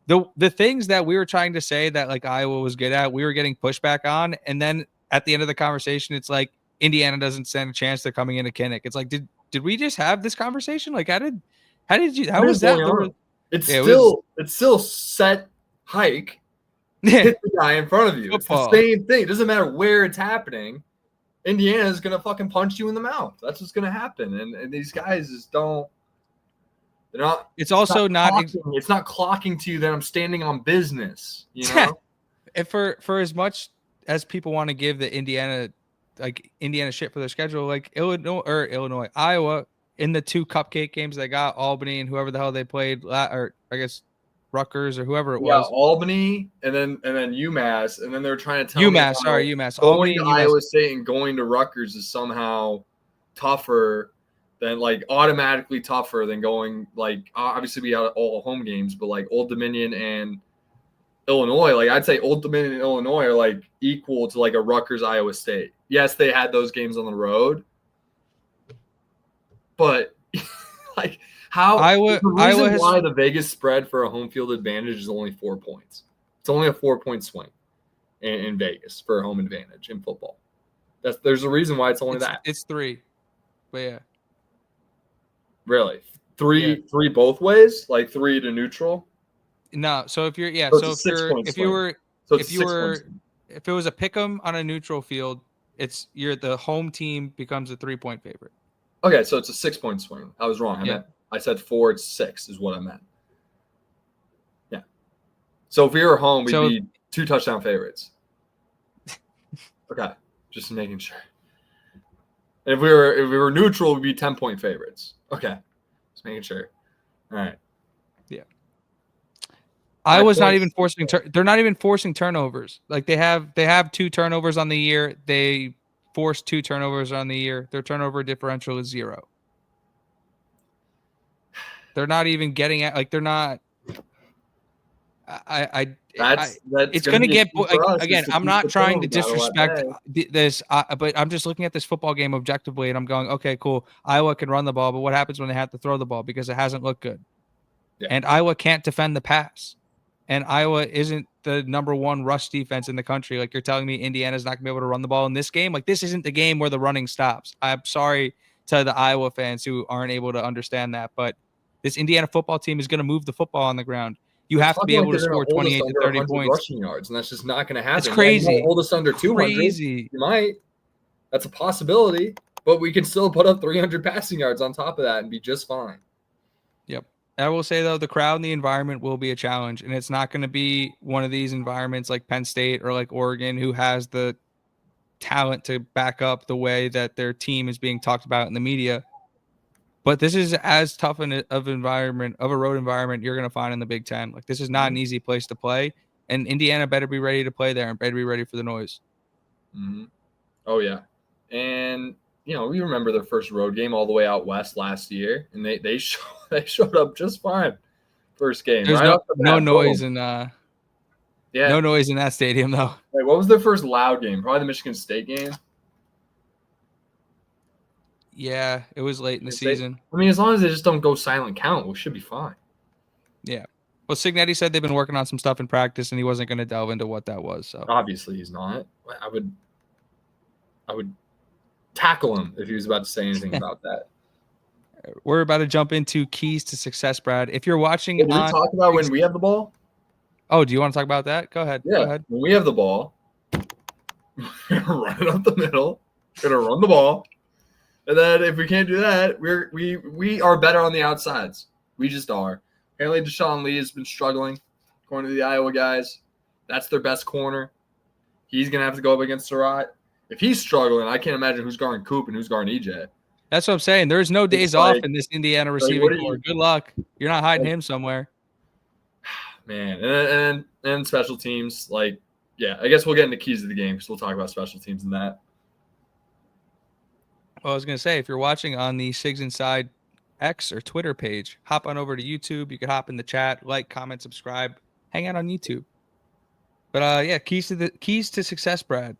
the things that we were trying to say that like Iowa was good at, we were getting pushback on. And then at the end of the conversation, it's like Indiana doesn't stand a chance they're coming into Kinnick. It's like, did we just have this conversation? Like, how was that? It's still set hike. Hit the guy in front of you. Football. It's the same thing. It doesn't matter where it's happening. Indiana is going to fucking punch you in the mouth. That's what's going to happen. And these guys just don't. They're not. It's also not. It's not clocking to you that I'm standing on business. You know. And for as much as people want to give the Indiana shit for their schedule, like Iowa in the 2 cupcake games they got, Albany and whoever the hell they played, or I guess Rutgers or whoever it was. Albany and then UMass, and then they're trying to tell me UMass. going Albany to and UMass. Iowa State and going to Rutgers is somehow tougher than automatically tougher than going obviously we had all home games, but Old Dominion and Illinois, I'd say Old Dominion and Illinois are equal to a Rutgers Iowa State. Yes, they had those games on the road, but how Iowa has, why the Vegas spread for a home field advantage is only 4 points. It's only a 4-point swing in Vegas for a home advantage in football. There's a reason why it's only that. It's 3, but yeah. Really, three both ways, 3 to neutral. No, so if you're if it was a pick'em on a neutral field, you're the home team becomes a 3-point favorite. Okay, so it's a 6-point swing. I was wrong. I said 4. It's 6 is what I meant. Yeah. So if we were home, we'd be 2 touchdown favorites. Okay, just making sure. And if we were neutral, we'd be 10-point favorites. Okay, just making sure. All right. Yeah. Iowa's not even forcing. They're not even forcing turnovers. They have 2 turnovers on the year. They forced 2 turnovers on the year. Their turnover differential is 0. They're not even getting at they're not. It's going to get again. I'm not trying to disrespect this, but I'm just looking at this football game objectively, and I'm going, okay, cool. Iowa can run the ball, but what happens when they have to throw the ball because it hasn't looked good, and Iowa can't defend the pass, and Iowa isn't the number 1 rush defense in the country. You're telling me Indiana's not going to be able to run the ball in this game? This isn't the game where the running stops. I'm sorry to the Iowa fans who aren't able to understand that, but this Indiana football team is going to move the football on the ground. You have to be able to score 28 to 30 points. Rushing yards, and that's just not going to happen. It's crazy. Hold us under 200. Crazy. You might. That's a possibility, but we can still put up 300 passing yards on top of that and be just fine. Yep. I will say, though, the crowd and the environment will be a challenge, and it's not going to be one of these environments like Penn State or like Oregon who has the talent to back up the way that their team is being talked about in the media. But this is as tough of a road environment you're going to find in the Big Ten. This is not an easy place to play, and Indiana better be ready to play there and better be ready for the noise. Mm-hmm. Oh, yeah. And, we remember their first road game all the way out west last year, and they showed up just fine first game. There's no noise in no noise in that stadium, though. Wait, what was their first loud game? Probably the Michigan State game. Yeah, it was late in the season. As long as they just don't go silent count, we should be fine. Yeah. Well, Cignetti said they've been working on some stuff in practice, and he wasn't going to delve into what that was. So obviously he's not. I would tackle him if he was about to say anything about that. We're about to jump into keys to success, Brad. If you're watching, did we talk about when we have the ball? Oh, do you want to talk about that? Go ahead. Yeah. Go ahead. When we have the ball, we're gonna run it up the middle. We're gonna run the ball. And then if we can't do that, we are better on the outsides. We just are. Apparently Deshaun Lee has been struggling, according to the Iowa guys. That's their best corner. He's going to have to go up against Surratt. If he's struggling, I can't imagine who's guarding Coop and who's guarding EJ. That's what I'm saying. There's no days off in this Indiana receiving corps. Good luck. You're not hiding him somewhere. Man, and special teams, I guess we'll get into keys of the game because we'll talk about special teams and that. Well, I was going to say, if you're watching on the Sigs Inside X or Twitter page, hop on over to YouTube. You can hop in the chat, comment, subscribe, hang out on YouTube. But keys to success, Brad.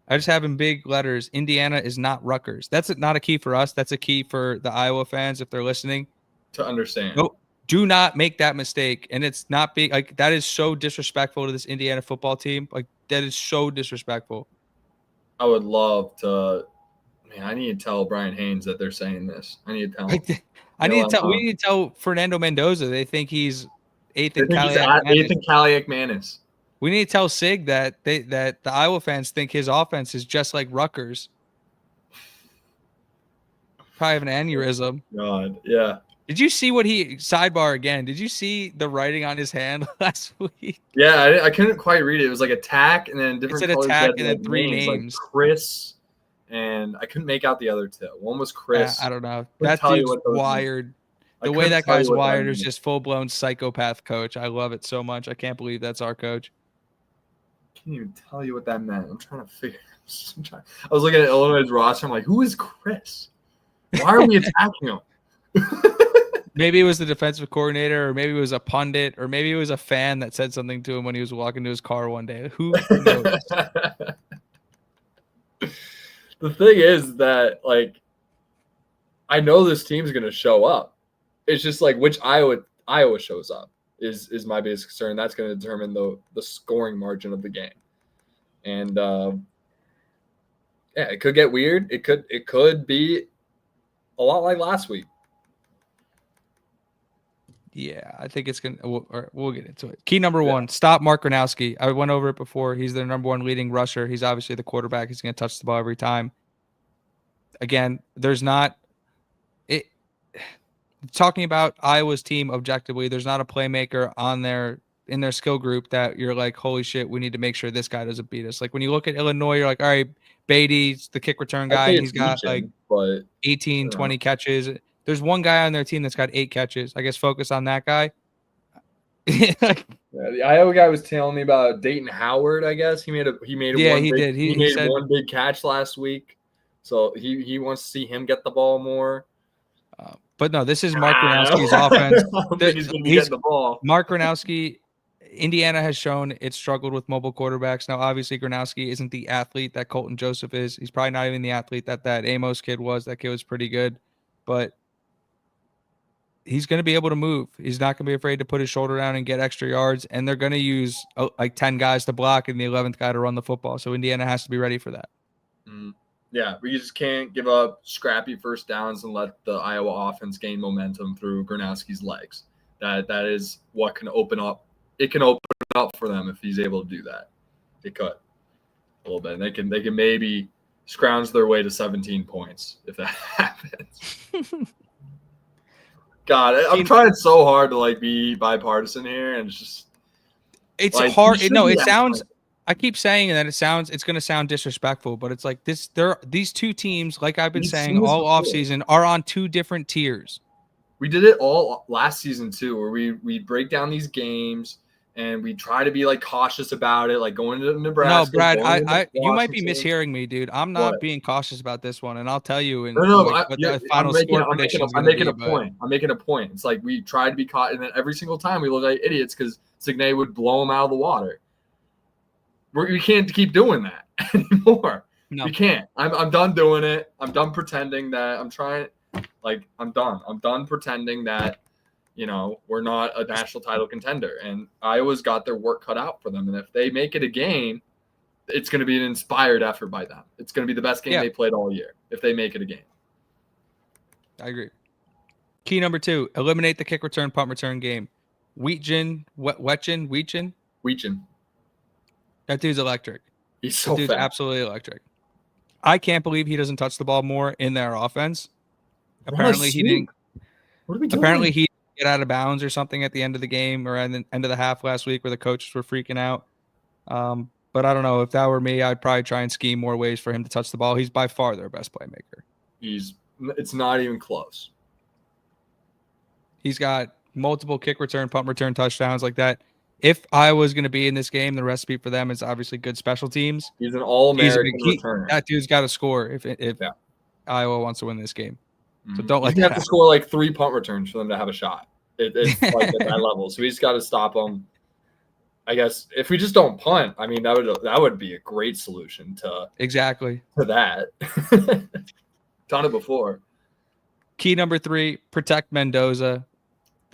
I just have in big letters, Indiana is not Rutgers. That's not a key for us. That's a key for the Iowa fans if they're listening. To understand. No, do not make that mistake. And it's not big. That is so disrespectful to this Indiana football team. That is so disrespectful. I would love to. Man, I need to tell Brian Haynes that they're saying this. I need to tell him. We need to tell Fernando Mendoza. They think he's Ethan Kaliak-Manis. We need to tell Sig that the Iowa fans think his offense is just like Rutgers. Probably have an aneurysm. God, yeah. Did you see sidebar again? Did you see the writing on his hand last week? Yeah, I couldn't quite read it. It was attack and then different. It said attack and then 3 names. Chris and I couldn't make out the other two. One was Chris. I don't know. Couldn't That tell you dude's what those mean. wired. I The way couldn't that tell you guy's what that wired is means. just full-blown psychopath coach. I love it so much. I can't believe that's our coach. I can't even tell you what that meant. I'm trying to figure. I was looking at Illinois' roster. I'm like, who is Chris? Why are we attacking him? Maybe it was the defensive coordinator, or maybe it was a pundit, or maybe it was a fan that said something to him when he was walking to his car one day. Who knows? The thing is that, like, I know this team's going to show up. It's just like which Iowa shows up is my biggest concern. That's going to determine the scoring margin of the game. And yeah, it could get weird. It could be a lot like last week. Yeah, I think it's going to – we'll get into it. Key number one, stop Mark Gronowski. I went over it before. He's their number one leading rusher. He's obviously the quarterback. He's going to touch the ball every time. Again, there's not – talking about Iowa's team objectively, there's not a playmaker in their skill group that you're like, holy shit, we need to make sure this guy doesn't beat us. Like when you look at Illinois, you're like, all right, Beatty's the kick return guy. He's got like 18, 20 catches. There's one guy on their team that's got 8 catches. I guess focus on that guy. Yeah, the Iowa guy was telling me about Dayton Howard. I guess he made one big catch last week, so he wants to see him get the ball more. But no, this is Mark Gronowski's offense. He's going to be getting the ball. Mark Gronowski. Indiana has shown it struggled with mobile quarterbacks. Now, obviously, Gronowski isn't the athlete that Colton Joseph is. He's probably not even the athlete that Amos kid was. That kid was pretty good, but he's going to be able to move. He's not going to be afraid to put his shoulder down and get extra yards, and they're going to use like 10 guys to block and the 11th guy to run the football. So Indiana has to be ready for that. Yeah, we just can't give up scrappy first downs and let the Iowa offense gain momentum through Gronowski's legs. That is what can open up. It can open up for them if he's able to do that. It could a little bit. And they can maybe scrounge their way to 17 points if that happens. God, I'm trying so hard to like be bipartisan here, and it's like, hard. No, it sounds. I keep saying that it's going to sound disrespectful, but it's like this. These two teams, like I've been saying all offseason, are on 2 different tiers. We did it all last season too, where we break down these games and we try to be like cautious about it, like going to Nebraska. No, Brad, you might be mishearing me, dude. I'm not being cautious about this one, and I'll tell you. The final score prediction. I'm making a point. I'm making a point. It's like we tried to be caught, and then every single time we look like idiots because Signe would blow them out of the water. We can't keep doing that anymore. No. We can't. I'm done doing it. I'm done pretending that I'm trying. Like I'm done. I'm done pretending that. We're not a national title contender, and Iowa's got their work cut out for them. And if they make it a game, it's going to be an inspired effort by them. It's going to be the best game they played all year if they make it a game. I agree. Key number 2, eliminate the kick return, punt return game. Wheatgen. That dude's electric. He's so fast. Absolutely electric. I can't believe he doesn't touch the ball more in their offense. Apparently he didn't. What are we doing? Apparently he get out of bounds or something at the end of the game or at the end of the half last week where the coaches were freaking out. But I don't know. If that were me, I'd probably try and scheme more ways for him to touch the ball. He's by far their best playmaker. It's not even close. He's got multiple kick return, punt return touchdowns like that. If Iowa's going to be in this game, the recipe for them is obviously good special teams. He's an all-American returner. That dude's got to score if Iowa wants to win this game. So don't let you have to score like 3 punt returns for them to have a shot. It's like at that level. So we just got to stop them. I guess if we just don't punt, I mean that would be a great solution to that. Done it before. Key number 3: protect Mendoza.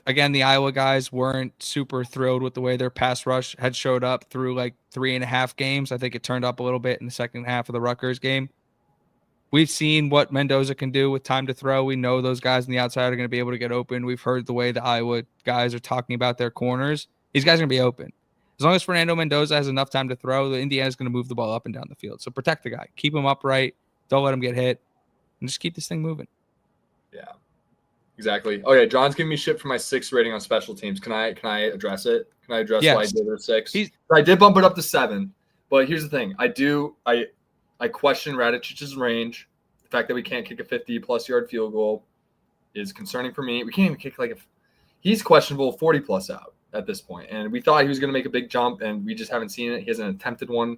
Again, the Iowa guys weren't super thrilled with the way their pass rush had showed up through like 3.5 games. I think it turned up a little bit in the second half of the Rutgers game. We've seen what Mendoza can do with time to throw. We know those guys on the outside are going to be able to get open. We've heard the way the Iowa guys are talking about their corners. These guys are going to be open. As long as Fernando Mendoza has enough time to throw, the Indiana's going to move the ball up and down the field. So protect the guy. Keep him upright. Don't let him get hit. And just keep this thing moving. Yeah, exactly. Okay, John's giving me shit for my 6 rating on special teams. Can I address it? Can I address why I did it 6? I did bump it up to 7. But here's the thing. I question Radicic's range. The fact that we can't kick a 50-plus yard field goal is concerning for me. We can't even kick he's questionable 40-plus out at this point. And we thought he was going to make a big jump, and we just haven't seen it. He hasn't attempted one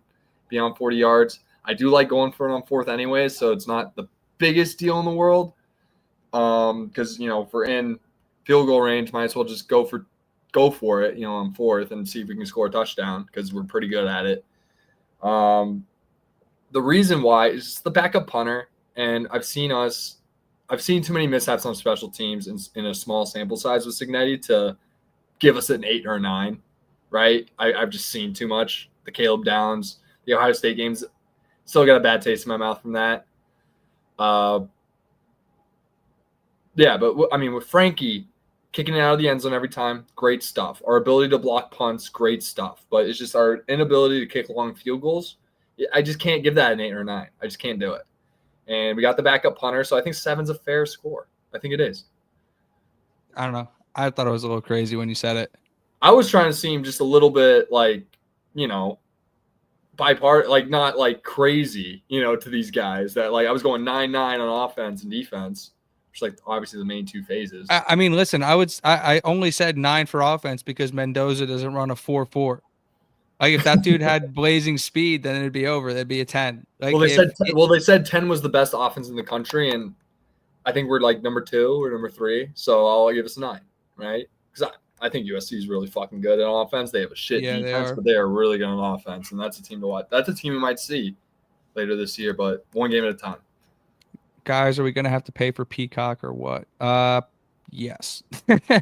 beyond 40 yards. I do like going for it on fourth anyways, so it's not the biggest deal in the world. Because, if we're in field goal range, might as well just go for it, on fourth and see if we can score a touchdown because we're pretty good at it. The reason why is just the backup punter, and I've seen too many mishaps on special teams in a small sample size with Cignetti to give us an 8 or a 9, right? I've just seen too much. The Caleb Downs, the Ohio State games, still got a bad taste in my mouth from that. With Frankie kicking it out of the end zone every time, great stuff. Our ability to block punts, great stuff. But it's just our inability to kick long field goals. I just can't give that an 8 or a 9. I just can't do it. And we got the backup punter, so I think 7's a fair score. I think it is. I don't know. I thought it was a little crazy when you said it. I was trying to seem just a little bit not crazy, to these guys that I was going 9-9 on offense and defense, which obviously the main two phases. I mean, listen, I only said 9 for offense because Mendoza doesn't run a 4.4. If that dude had blazing speed, then it'd be over. That'd be a 10. They said 10 was the best offense in the country, and I think we're number 2 or number 3. So I'll give us a 9, right? Because I think USC is really fucking good at offense. They have a shit defense, but they are really good on offense, and that's a team to watch. That's a team we might see later this year, but one game at a time. Guys, are we going to have to pay for Peacock or what? Yes.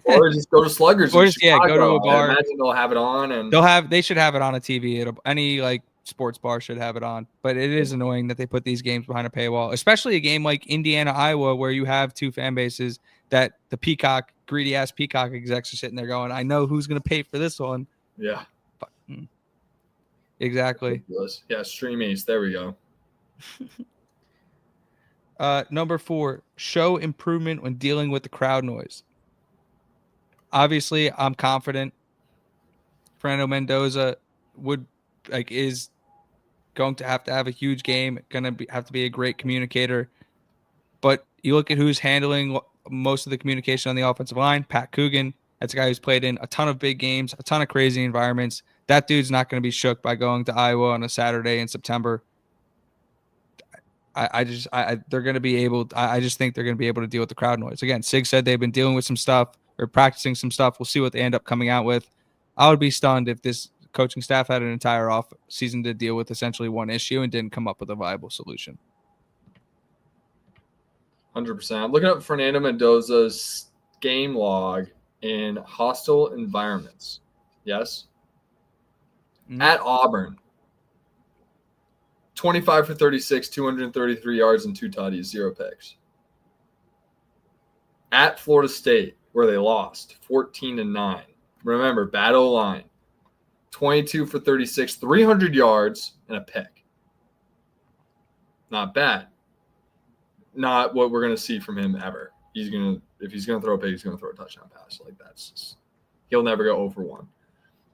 Or just go to Sluggers. Or just, go to a bar. I imagine they'll have it on, and they should have it on a TV. Any sports bar should have it on. But it is annoying that they put these games behind a paywall, especially a game like Indiana, Iowa, where you have two fan bases that the greedy ass Peacock execs are sitting there going, I know who's going to pay for this one. Yeah. Exactly. Yeah, Stream East. There we go. Number 4, show improvement when dealing with the crowd noise. Obviously, I'm confident Fernando Mendoza is going to have a huge game, have to be a great communicator. But you look at who's handling most of the communication on the offensive line, Pat Coogan. That's a guy who's played in a ton of big games, a ton of crazy environments. That dude's not going to be shook by going to Iowa on a Saturday in September. I just think they're going to be able to deal with the crowd noise. Again, Sig said they've been dealing with some stuff or practicing some stuff. We'll see what they end up coming out with. I would be stunned if this coaching staff had an entire off season to deal with essentially one issue and didn't come up with a viable solution. 100%. I'm looking up Fernando Mendoza's game log in hostile environments. Yes. Mm-hmm. At Auburn. 25 for 36, 233 yards and 2 tutties, 0 picks. At Florida State, where they lost, 14-9. Remember, bad O-line. 22 for 36, 300 yards and a pick. Not bad. Not what we're going to see from him ever. If he's going to throw a pick, he's going to throw a touchdown pass. He'll never go over 1.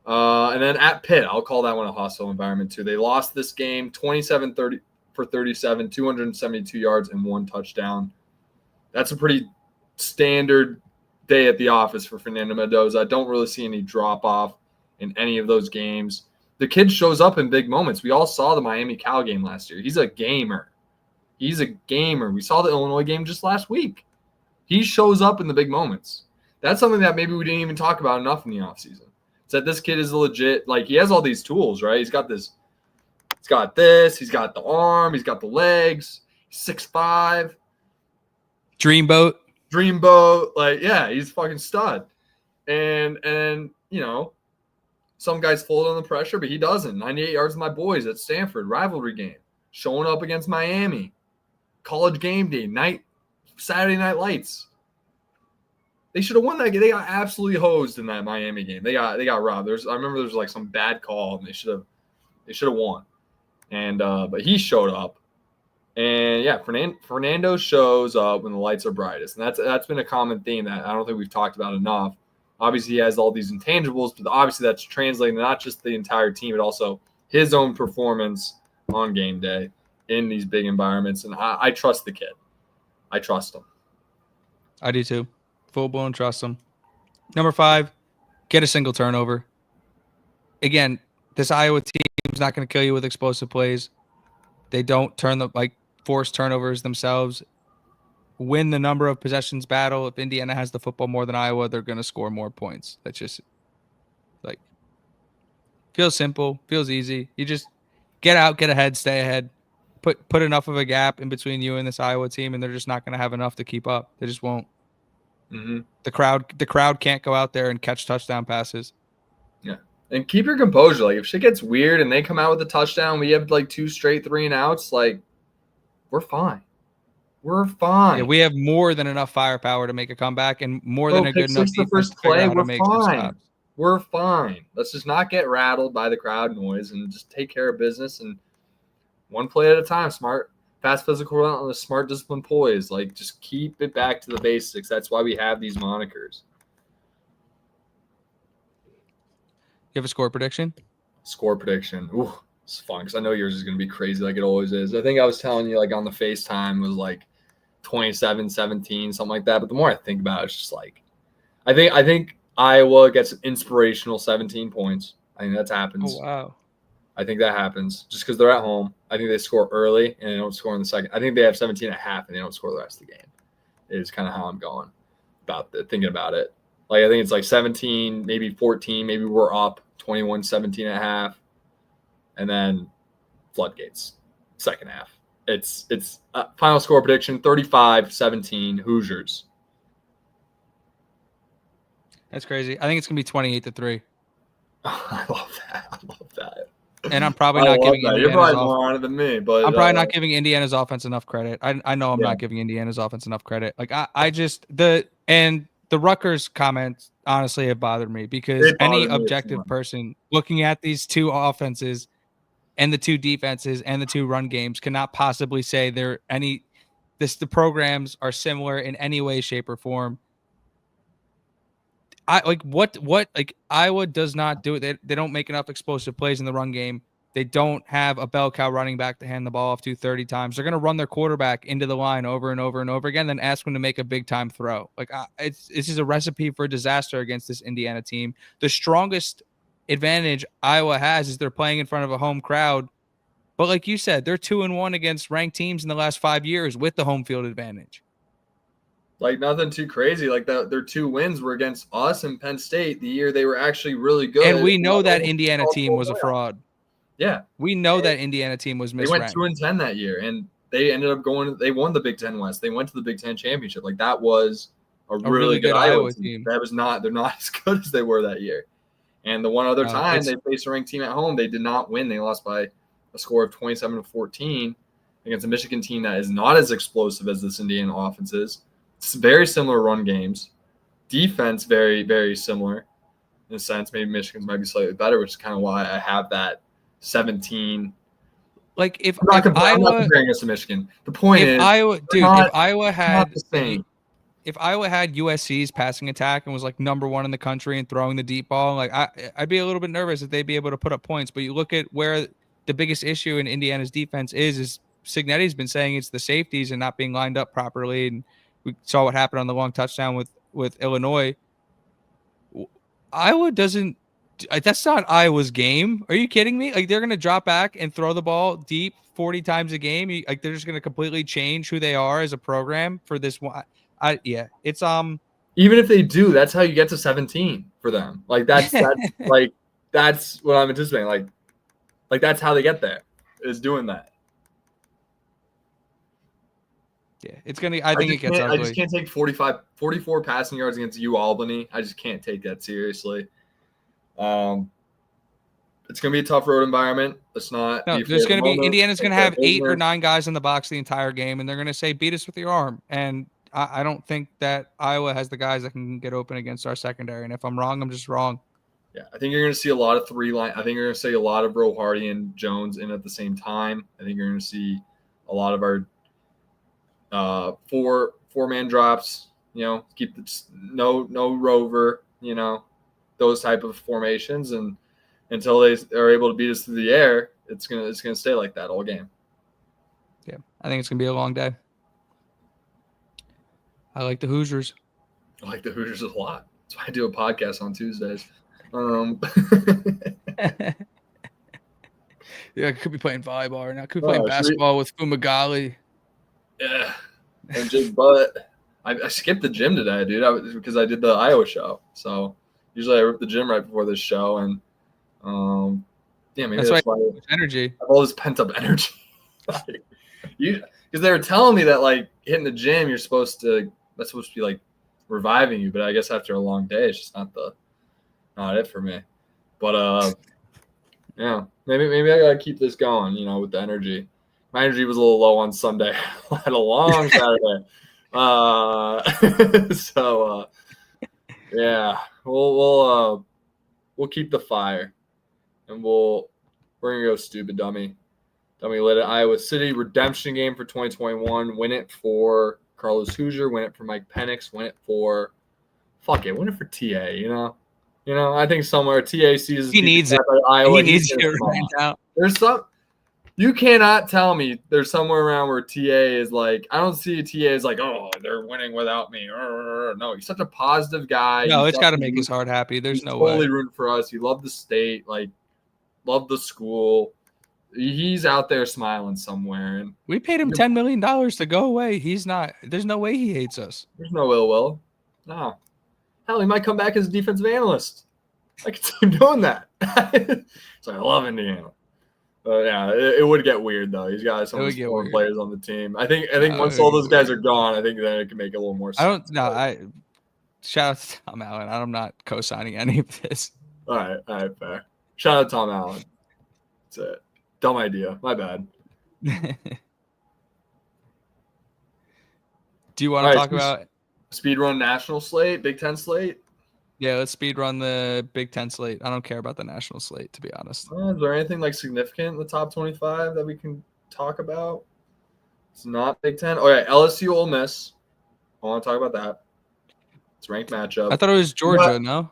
And then at Pitt, I'll call that one a hostile environment too. They lost this game 27 for 37, 272 yards and 1 touchdown. That's a pretty standard day at the office for Fernando Mendoza. I don't really see any drop-off in any of those games. The kid shows up in big moments. We all saw the Miami Cal game last year. He's a gamer. We saw the Illinois game just last week. He shows up in the big moments. That's something that maybe we didn't even talk about enough in the offseason. That this kid is legit, he has all these tools, right? He's got the arm, he's got the legs, 6'5". Dreamboat. He's fucking stud. And some guys fold under pressure, but he doesn't. 98 yards of my boys at Stanford, rivalry game, showing up against Miami, college game day, Saturday Night Lights. They should have won that game. They got absolutely hosed in that Miami game. They got robbed. I remember there was some bad call, and they should have won. And but he showed up, and yeah, Fernando shows up when the lights are brightest, and that's been a common theme that I don't think we've talked about enough. Obviously, he has all these intangibles, but obviously that's translating to not just the entire team, but also his own performance on game day. in these big environments, and I trust the kid. I trust him. I do too. Full blown trust him. Number 5, get a single turnover. Again, this Iowa team is not going to kill you with explosive plays. They don't force turnovers themselves. Win the number of possessions battle. If Indiana has the football more than Iowa, they're going to score more points. That's just like feels simple, feels easy. You just get out, get ahead, stay ahead. Put enough of a gap in between you and this Iowa team, and they're just not going to have enough to keep up. They just won't. Mm-hmm. The crowd can't go out there and catch touchdown passes. Yeah. And keep your composure. Like, if shit gets weird and they come out with a touchdown, we have like 2 straight 3-and-outs, like, we're fine. We're fine. Yeah, we have more than enough firepower to make a comeback and more than a good enough the defense first to figure play, out how we're to make some fine. stops. We're fine. Let's just not get rattled by the crowd noise and just take care of business and one play at a time. Smart, fast, physical, relentless, smart, disciplined, poise. Like, just keep it back to the basics. That's why we have these monikers. You have a score prediction? Score prediction. Ooh, it's fun because I know yours is going to be crazy like it always is. I think I was telling you, like, on the FaceTime was like 27-17, something like that. But the more I think about it, it's just like, I think Iowa gets an inspirational 17 points. I think that happens. Oh, wow. I think that happens just because they're at home. I think they score early and they don't score in the second. I think they have 17 at half and they don't score the rest of the game. Is kind of how I'm going thinking about it. Like, I think it's like 17, maybe 14, maybe we're up 21-17 at half, and then floodgates second half. It's final score prediction 35-17 Hoosiers. That's crazy. I think it's gonna be 28-3. I love that. And I'm probably not giving Indiana's You're probably more on it than me, but I'm probably not giving Indiana's offense enough credit. I know I'm not giving Indiana's offense enough credit. Like, the Rutgers comments honestly have bothered me because any objective person looking at these 2 offenses and the 2 defenses and the 2 run games cannot possibly say the programs are similar in any way, shape, or form. Iowa does not do it. They don't make enough explosive plays in the run game. They don't have a bell cow running back to hand the ball off to 30 times. They're going to run their quarterback into the line over and over and over again, then ask him to make a big time throw. This is a recipe for disaster against this Indiana team. The strongest advantage Iowa has is they're playing in front of a home crowd. But like you said, they're 2-1 against ranked teams in the last 5 years with the home field advantage. Like, nothing too crazy. Like, their 2 wins were against us and Penn State the year they were actually really good. And we know that Indiana team was a fraud. Yeah. We know that Indiana team was misranked. They went 2-10 that year, and they ended up they won the Big Ten West. They went to the Big Ten championship. Like, that was a really good Iowa team. They're not as good as they were that year. And the one other time they faced a ranked team at home, they did not win. They lost by a score of 27-14 against a Michigan team that is not as explosive as this Indiana offense is. It's very similar run games. Defense, very, very similar in a sense. Maybe Michigan's might be slightly better, which is kind of why I have that 17. Like, if I'm not comparing us to Michigan. The point is, if Iowa had USC's passing attack and was like number 1 in the country and throwing the deep ball, like, I'd be a little bit nervous if they'd be able to put up points. But you look at where the biggest issue in Indiana's defense is Cignetti's been saying it's the safeties and not being lined up properly, and we saw what happened on the long touchdown with Illinois. Iowa doesn't. That's not Iowa's game. Are you kidding me? Like, they're going to drop back and throw the ball deep 40 times a game. Like, they're just going to completely change who they are as a program for this one. It's even if they do, that's how you get to 17 for them. Like, that's like, that's what I'm anticipating. Like that's how they get there, is doing that. Yeah, it's gonna. I think it gets ugly. I just can't take 44 passing yards against UAlbany. I just can't take that seriously. It's gonna be a tough road environment. It's not. No, there's gonna be Indiana's gonna have 8 or 9 guys in the box the entire game, and they're gonna say, "Beat us with your arm." And I don't think that Iowa has the guys that can get open against our secondary. And if I'm wrong, I'm just wrong. Yeah, I think you're gonna see a lot of 3 line. I think you're gonna see a lot of Roe Hardy and Jones in at the same time. I think you're gonna see a lot of our 4-man drops, keep no rover, those type of formations, and until they are able to beat us through the air, it's gonna stay like that all game. I think it's gonna be a long day. I like the Hoosiers. I like the Hoosiers a lot. That's why I do a podcast on Tuesdays. Yeah, I could be playing volleyball right now. Could be playing basketball with Fumagalli. Yeah, and just I skipped the gym today, dude. Because I did the Iowa show. So usually I rip the gym right before this show, and yeah, maybe that's why energy. I have all this pent up energy. Because they were telling me that like hitting the gym, that's supposed to be like reviving you, but I guess after a long day, it's just not it for me. But yeah, maybe I gotta keep this going, with the energy. My energy was a little low on Sunday. I had a long Saturday. So yeah, we'll keep the fire, and we're gonna go stupid dummy lit at Iowa City redemption game for 2021. Win it for Carlos Hoosier. Win it for Mike Penix. Win it for TA. I think somewhere TA sees he needs it. Iowa. He needs it right now. You cannot tell me there's somewhere around where TA is like, I don't see TA as like, oh, they're winning without me. No, he's such a positive guy. No, it's got to make his heart happy. There's no totally way. Rooting for us. He loved the state, loved the school. He's out there smiling somewhere. And we paid him $10 million to go away. He's not. There's no way he hates us. There's no ill will. No. Hell, he might come back as a defensive analyst. I could see him doing that. So I love Indiana. But yeah, it would get weird though. He's got some more players on the team. I think once all those guys are gone, I think then it can make a little more sense. Shout out to Tom Allen. I'm not co-signing any of this. All right, fair. Shout out to Tom Allen. That's it. Dumb idea. My bad. Do you want to talk about speedrun national slate, Big Ten slate? Yeah, let's speed run the Big Ten slate. I don't care about the national slate, to be honest. Is there anything significant in the top 25 that we can talk about? It's not Big Ten. Oh yeah, LSU Ole Miss. I want to talk about that. It's a ranked matchup. I thought it was Georgia. No.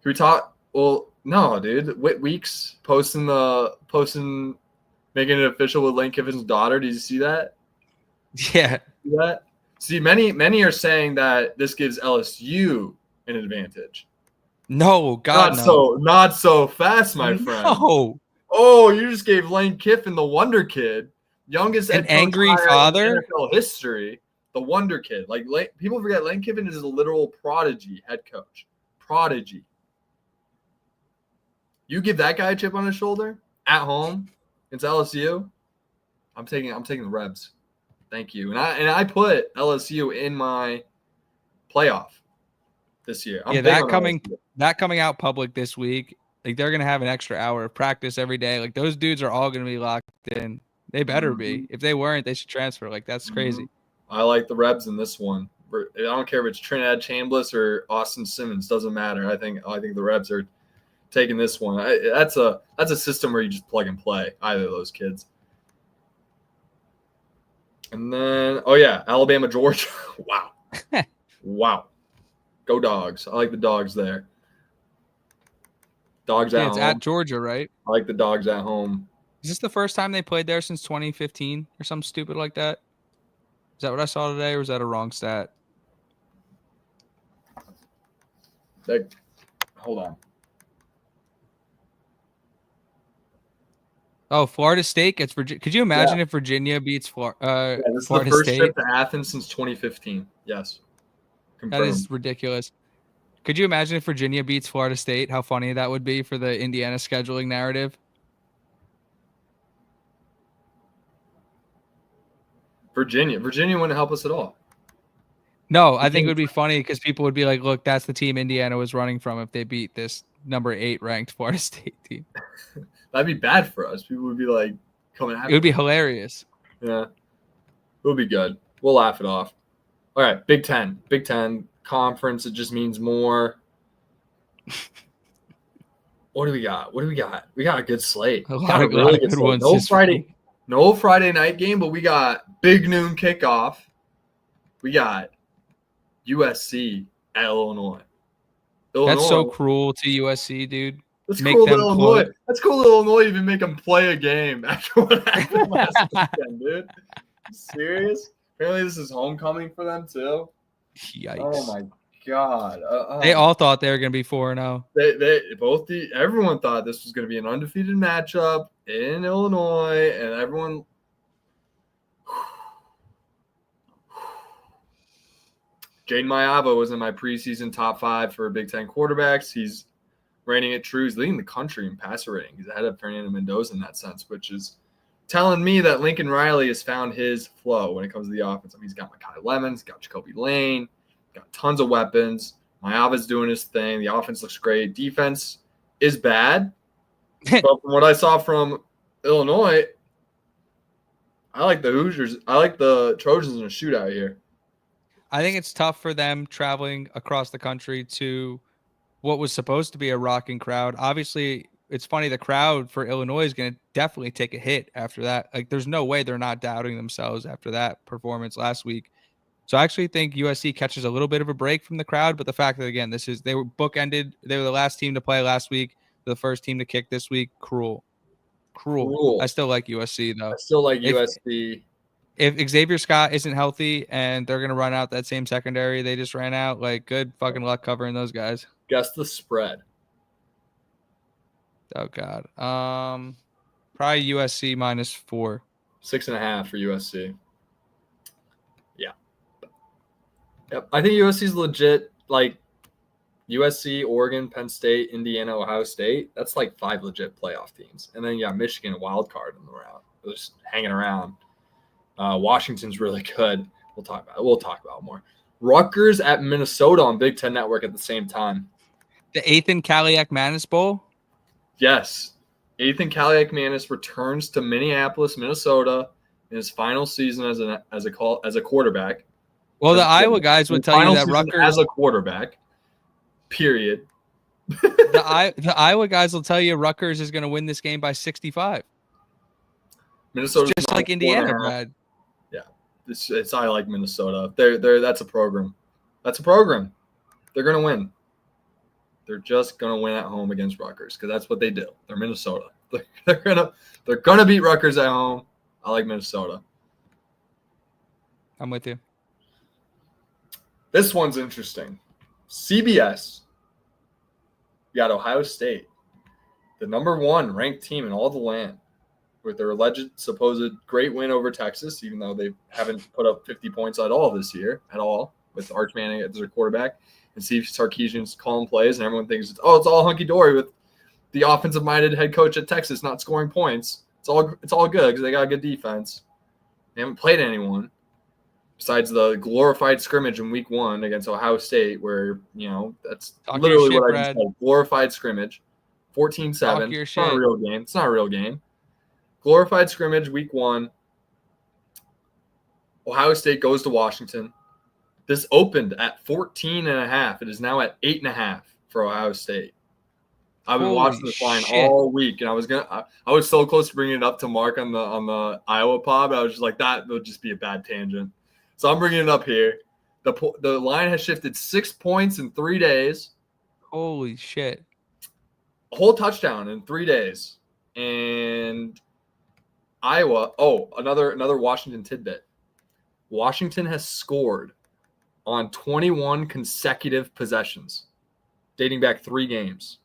Can we talk? Well, no, dude. Whit Weeks posting, making it official with Lane Kiffin's daughter. Did you see that? Yeah. See that? See, many are saying that this gives LSU an advantage. No, God, not so fast, my friend. No. Oh, you just gave Lane Kiffin, the Wonder Kid, youngest an angry father in NFL history, the Wonder Kid. People forget Lane Kiffin is a literal prodigy head coach. Prodigy. You give that guy a chip on his shoulder at home. It's LSU. I'm taking the Rebs. Thank you. And I put LSU in my playoff this year. That coming out public this week. They're gonna have an extra hour of practice every day. Those dudes are all gonna be locked in. They better be. If they weren't, they should transfer. That's crazy. I like the Rebs in this one. I don't care if it's Trinidad Chambliss or Austin Simmons. Doesn't matter. I think the Rebs are taking this one. That's a system where you just plug and play either of those kids. And then, Alabama, Georgia. Wow. Wow. Go Dogs. I like the Dogs there. Dogs at home. It's at Georgia, right? I like the Dogs at home. Is this the first time they played there since 2015 or something stupid like that? Is that what I saw today, or was that a wrong stat? Hold on. Oh, Florida State gets Virginia. Could you imagine if Virginia beats Florida State? This is the first trip to Athens since 2015. Yes. Confirmed. That is ridiculous. Could you imagine if Virginia beats Florida State? How funny that would be for the Indiana scheduling narrative. Virginia wouldn't help us at all. No, I think it would be funny because people would be like, look, that's the team Indiana was running from if they beat this number 8 ranked Florida State team. That'd be bad for us. People would be coming at it would be hilarious. Yeah. It would be good. We'll laugh it off. All right, Big Ten. Big Ten conference, it just means more. What do we got? We got a good slate. A lot of good ones. No Friday night game, but we got big noon kickoff. We got USC at Illinois. That's so cruel to USC, dude. That's cool that Illinois. That's cool that Illinois even make them play a game after what happened last weekend, dude. Serious? Apparently, this is homecoming for them too. Yikes. Oh my god! They all thought they were going to be 4-0. Everyone thought this was going to be an undefeated matchup in Illinois, and everyone. Jaden Mayava was in my preseason top 5 for Big Ten quarterbacks. He's reigning it true. He's leading the country in passer rating. He's ahead of Fernando Mendoza in that sense, which is telling me that Lincoln Riley has found his flow when it comes to the offense. I mean, he's got Mekhi Lemons, got Jacoby Lane, got tons of weapons. Mayava's doing his thing. The offense looks great. Defense is bad. But from what I saw from Illinois, I like the Hoosiers. I like the Trojans in a shootout here. I think it's tough for them traveling across the country to what was supposed to be a rocking crowd. Obviously, it's funny. The crowd for Illinois is going to definitely take a hit after that. Like, there's no way they're not doubting themselves after that performance last week. So I actually think USC catches a little bit of a break from the crowd. But the fact that, again, they were bookended. They were the last team to play last week, the first team to kick this week. Cruel. I still like USC, though. I still like USC. If Xavier Scott isn't healthy and they're going to run out that same secondary they just ran out, like, good fucking luck covering those guys. Guess the spread. Oh, God. Probably USC -4. 6.5 for USC. Yeah. Yep. I think USC's legit. Like, USC, Oregon, Penn State, Indiana, Ohio State. That's like 5 legit playoff teams. And then you got Michigan, a wild card in the round. They're just hanging around. Washington's really good. We'll talk about it more. Rutgers at Minnesota on Big Ten Network at the same time. The Ethan Kaliak-Manis Bowl? Yes. Ethan Kaliak-Manis returns to Minneapolis, Minnesota in his final season as a quarterback. Well, the Iowa guys would tell you that Rutgers as a quarterback. Period. The Iowa guys will tell you Rutgers is going to win this game by 65. Minnesota's just like Indiana, Brad. Yeah, it's I like Minnesota. They're that's a program. That's a program. They're gonna win. They're just gonna win at home against Rutgers because that's what they do. They're Minnesota. They're gonna beat Rutgers at home. I like Minnesota. I'm with you. This one's interesting. CBS. You got Ohio State, the #1 ranked team in all the land, with their alleged supposed great win over Texas, even though they haven't put up 50 points at all this year, with Arch Manning as their quarterback, and Steve Sarkisian's calling plays, and everyone thinks it's all hunky-dory with the offensive-minded head coach at Texas not scoring points. It's all good because they got a good defense. They haven't played anyone besides the glorified scrimmage in week 1 against Ohio State, where, that's literally what I just said. Glorified scrimmage, 14-7. It's not a real game. It's not a real game. Glorified scrimmage, week 1. Ohio State goes to Washington. This opened at 14.5. It is now at 8.5 for Ohio State. I've been watching this line all week, and I was so close to bringing it up to Mark on the Iowa pod, but I was just like, that would just be a bad tangent. So I'm bringing it up here. The line has shifted 6 points in 3 days. Holy shit. A whole touchdown in 3 days. And Iowa, another Washington tidbit. Washington has scored on 21 consecutive possessions, dating back 3 games.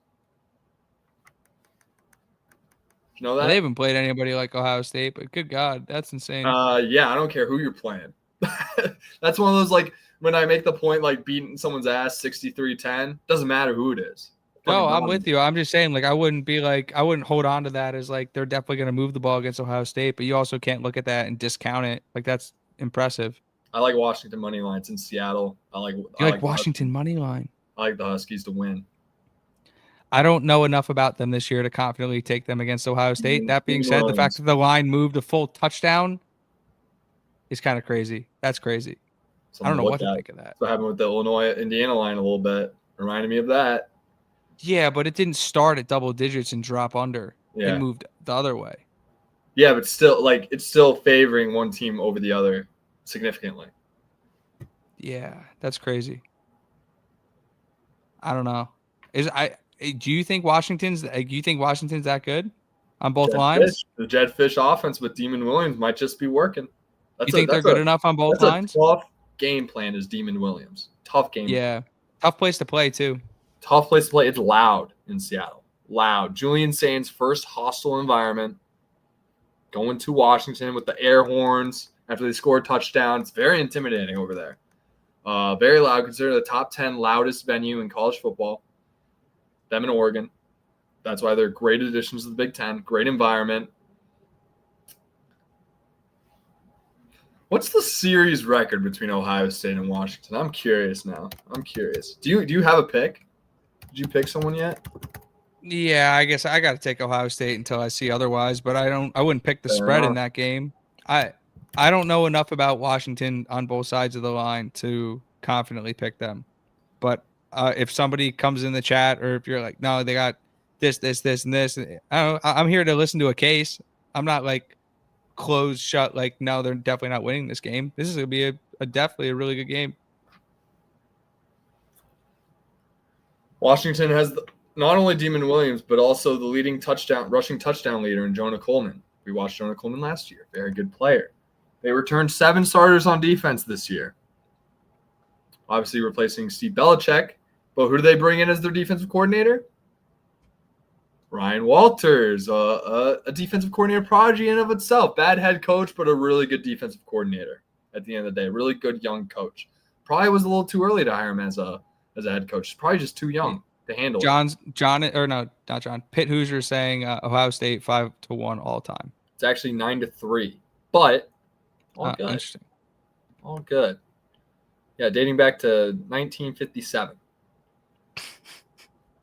You know that? They haven't played anybody like Ohio State, but good God, that's insane. Yeah, I don't care who you're playing. That's one of those, like, when I make the point, like, beating someone's ass 63-10, doesn't matter who it is. No, I'm with you. I'm just saying, like, I wouldn't hold on to that as, like, they're definitely going to move the ball against Ohio State, but you also can't look at that and discount it. Like, that's impressive. I like Washington money lines in Seattle. I like Washington money line. I like the Huskies to win. I don't know enough about them this year to confidently take them against Ohio State. That being said, the fact that the line moved a full touchdown is kind of crazy. That's crazy. I don't know what to think of that. That's what happened with the Illinois-Indiana line a little bit. Reminded me of that. Yeah, but it didn't start at double digits and drop under. Yeah. It moved the other way. Yeah, but still, like, it's still favoring one team over the other significantly. Yeah, that's crazy. I don't know. Do you think Washington's that good on both lines? The Jed Fish offense with Demon Williams might just be working. You think they're good enough on both lines? A tough game plan is Demon Williams. Tough game. Yeah. Tough place to play, too. Tough place to play. It's loud in Seattle. Loud. Julian Sain's first hostile environment. Going to Washington with the air horns after they score a touchdown. It's very intimidating over there. Very loud. Considered the top 10 loudest venue in college football. Them in Oregon. That's why they're great additions to the Big Ten. Great environment. What's the series record between Ohio State and Washington? I'm curious now. Do you have a pick? Did you pick someone yet? Yeah, I guess I got to take Ohio State until I see otherwise, but I wouldn't pick the spread in that game. I don't know enough about Washington on both sides of the line to confidently pick them. But if somebody comes in the chat, or if you're like, no, they got this, and this, I'm here to listen to a case. I'm not like closed shut, like, no, they're definitely not winning this game. This is gonna be definitely a really good game. Washington has not only Demon Williams, but also the leading rushing touchdown leader in Jonah Coleman. We watched Jonah Coleman last year. Very good player. They returned 7 starters on defense this year. Obviously replacing Steve Belichick, but who do they bring in as their defensive coordinator? Ryan Walters, a defensive coordinator prodigy in of itself. Bad head coach, but a really good defensive coordinator at the end of the day. Really good young coach. Probably was a little too early to hire him as a head coach. Probably just too young to handle it. Pitt Hoosiers saying Ohio State 5-1 all time. It's actually 9-3, but all good. Interesting. All good. Yeah, dating back to 1957.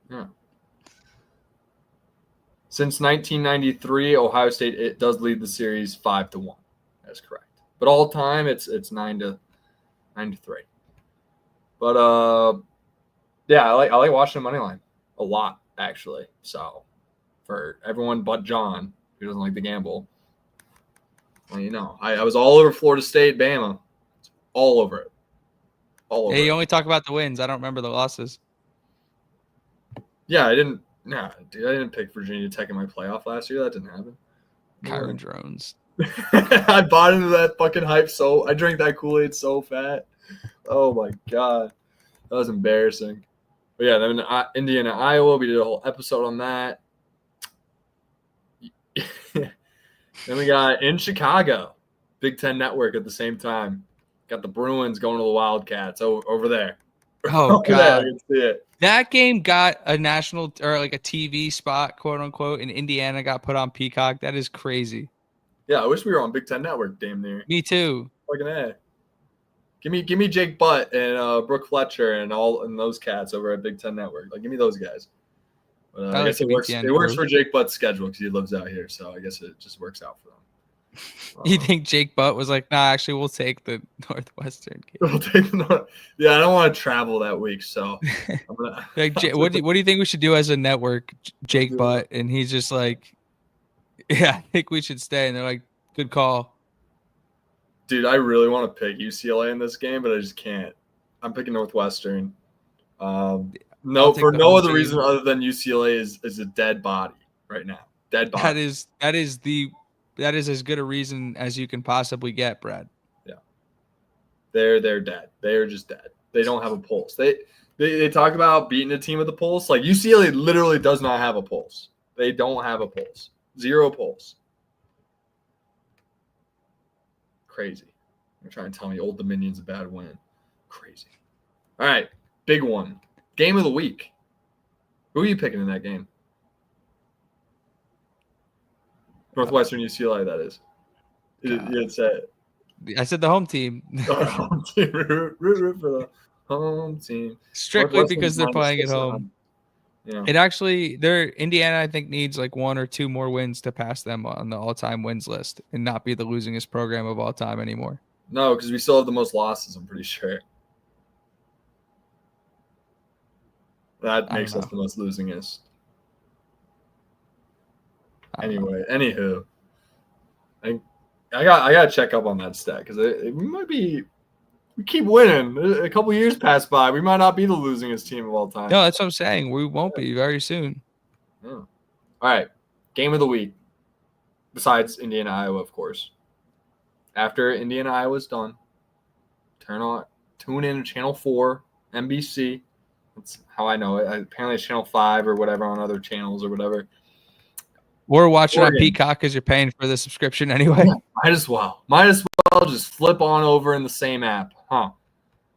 Yeah. Since 1993, Ohio State does lead the series 5-1. That's correct. But all time, it's 9-3. But yeah, I like Washington money line a lot actually. So for everyone but John, who doesn't like to gamble, well, you know, I was all over Florida State, Bama, all over it. Hey, you only talk about the wins. I don't remember the losses. Yeah, I didn't. Nah, dude, I didn't pick Virginia Tech in my playoff last year. That didn't happen. Kyron Drones. I bought into that fucking hype. So I drank that Kool-Aid so fat. Oh my god, that was embarrassing. But yeah, then Indiana, Iowa. We did a whole episode on that. Then we got in Chicago, Big Ten Network at the same time. Got the Bruins going to the Wildcats over there. Oh god, there, I can see it. That game got a national or like a TV spot, quote unquote, and Indiana got put on Peacock. That is crazy. Yeah, I wish we were on Big Ten Network, damn near. Me too. Fucking A. Give me Jake Butt and Brooke Fletcher and those cats over at Big Ten Network. Like, give me those guys. But I guess it works. It works for Jake Butt's schedule because he lives out here, so I guess it just works out for them. You think Jake Butt was like, nah, actually, we'll take the Northwestern game. We'll take yeah, I don't want to travel that week, so I'm gonna. Like, what do you think we should do as a network, Jake Butt? And he's just like, yeah, I think we should stay. And they're like, good call. Dude, I really want to pick UCLA in this game, but I just can't. I'm picking Northwestern. For no other reason other than UCLA is a dead body right now. Dead body. That is as good a reason as you can possibly get, Brad. Yeah. They're dead. They're just dead. They don't have a pulse. They talk about beating a team with a pulse. Like, UCLA literally does not have a pulse. They don't have a pulse. 0 pulse. Crazy. You're trying to tell me Old Dominion's a bad win. Crazy. All right. Big one. Game of the week. Who are you picking in that game? Northwestern UCLA, that is. You said. I said the home team. Home team. Root for the home team. Strictly because they're playing at home. Yeah. It actually, Indiana, I think, needs like 1 or 2 more wins to pass them on the all-time wins list and not be the losingest program of all time anymore. No, because we still have the most losses, I'm pretty sure. That makes us the most losingest. Anyway, anywho, I gotta check up on that stat because it might be. We keep winning. A couple years pass by, we might not be the losingest team of all time. No, that's what I'm saying. We won't be very soon. Yeah. All right, game of the week. Besides Indiana, Iowa, of course. after Indiana Iowa's done, tune in to Channel 4, NBC. That's how I know it. Apparently it's Channel 5 or whatever on other channels or whatever. Or watch it on Peacock because you're paying for the subscription anyway. Yeah, might as well. Might as well just flip on over in the same app. Huh.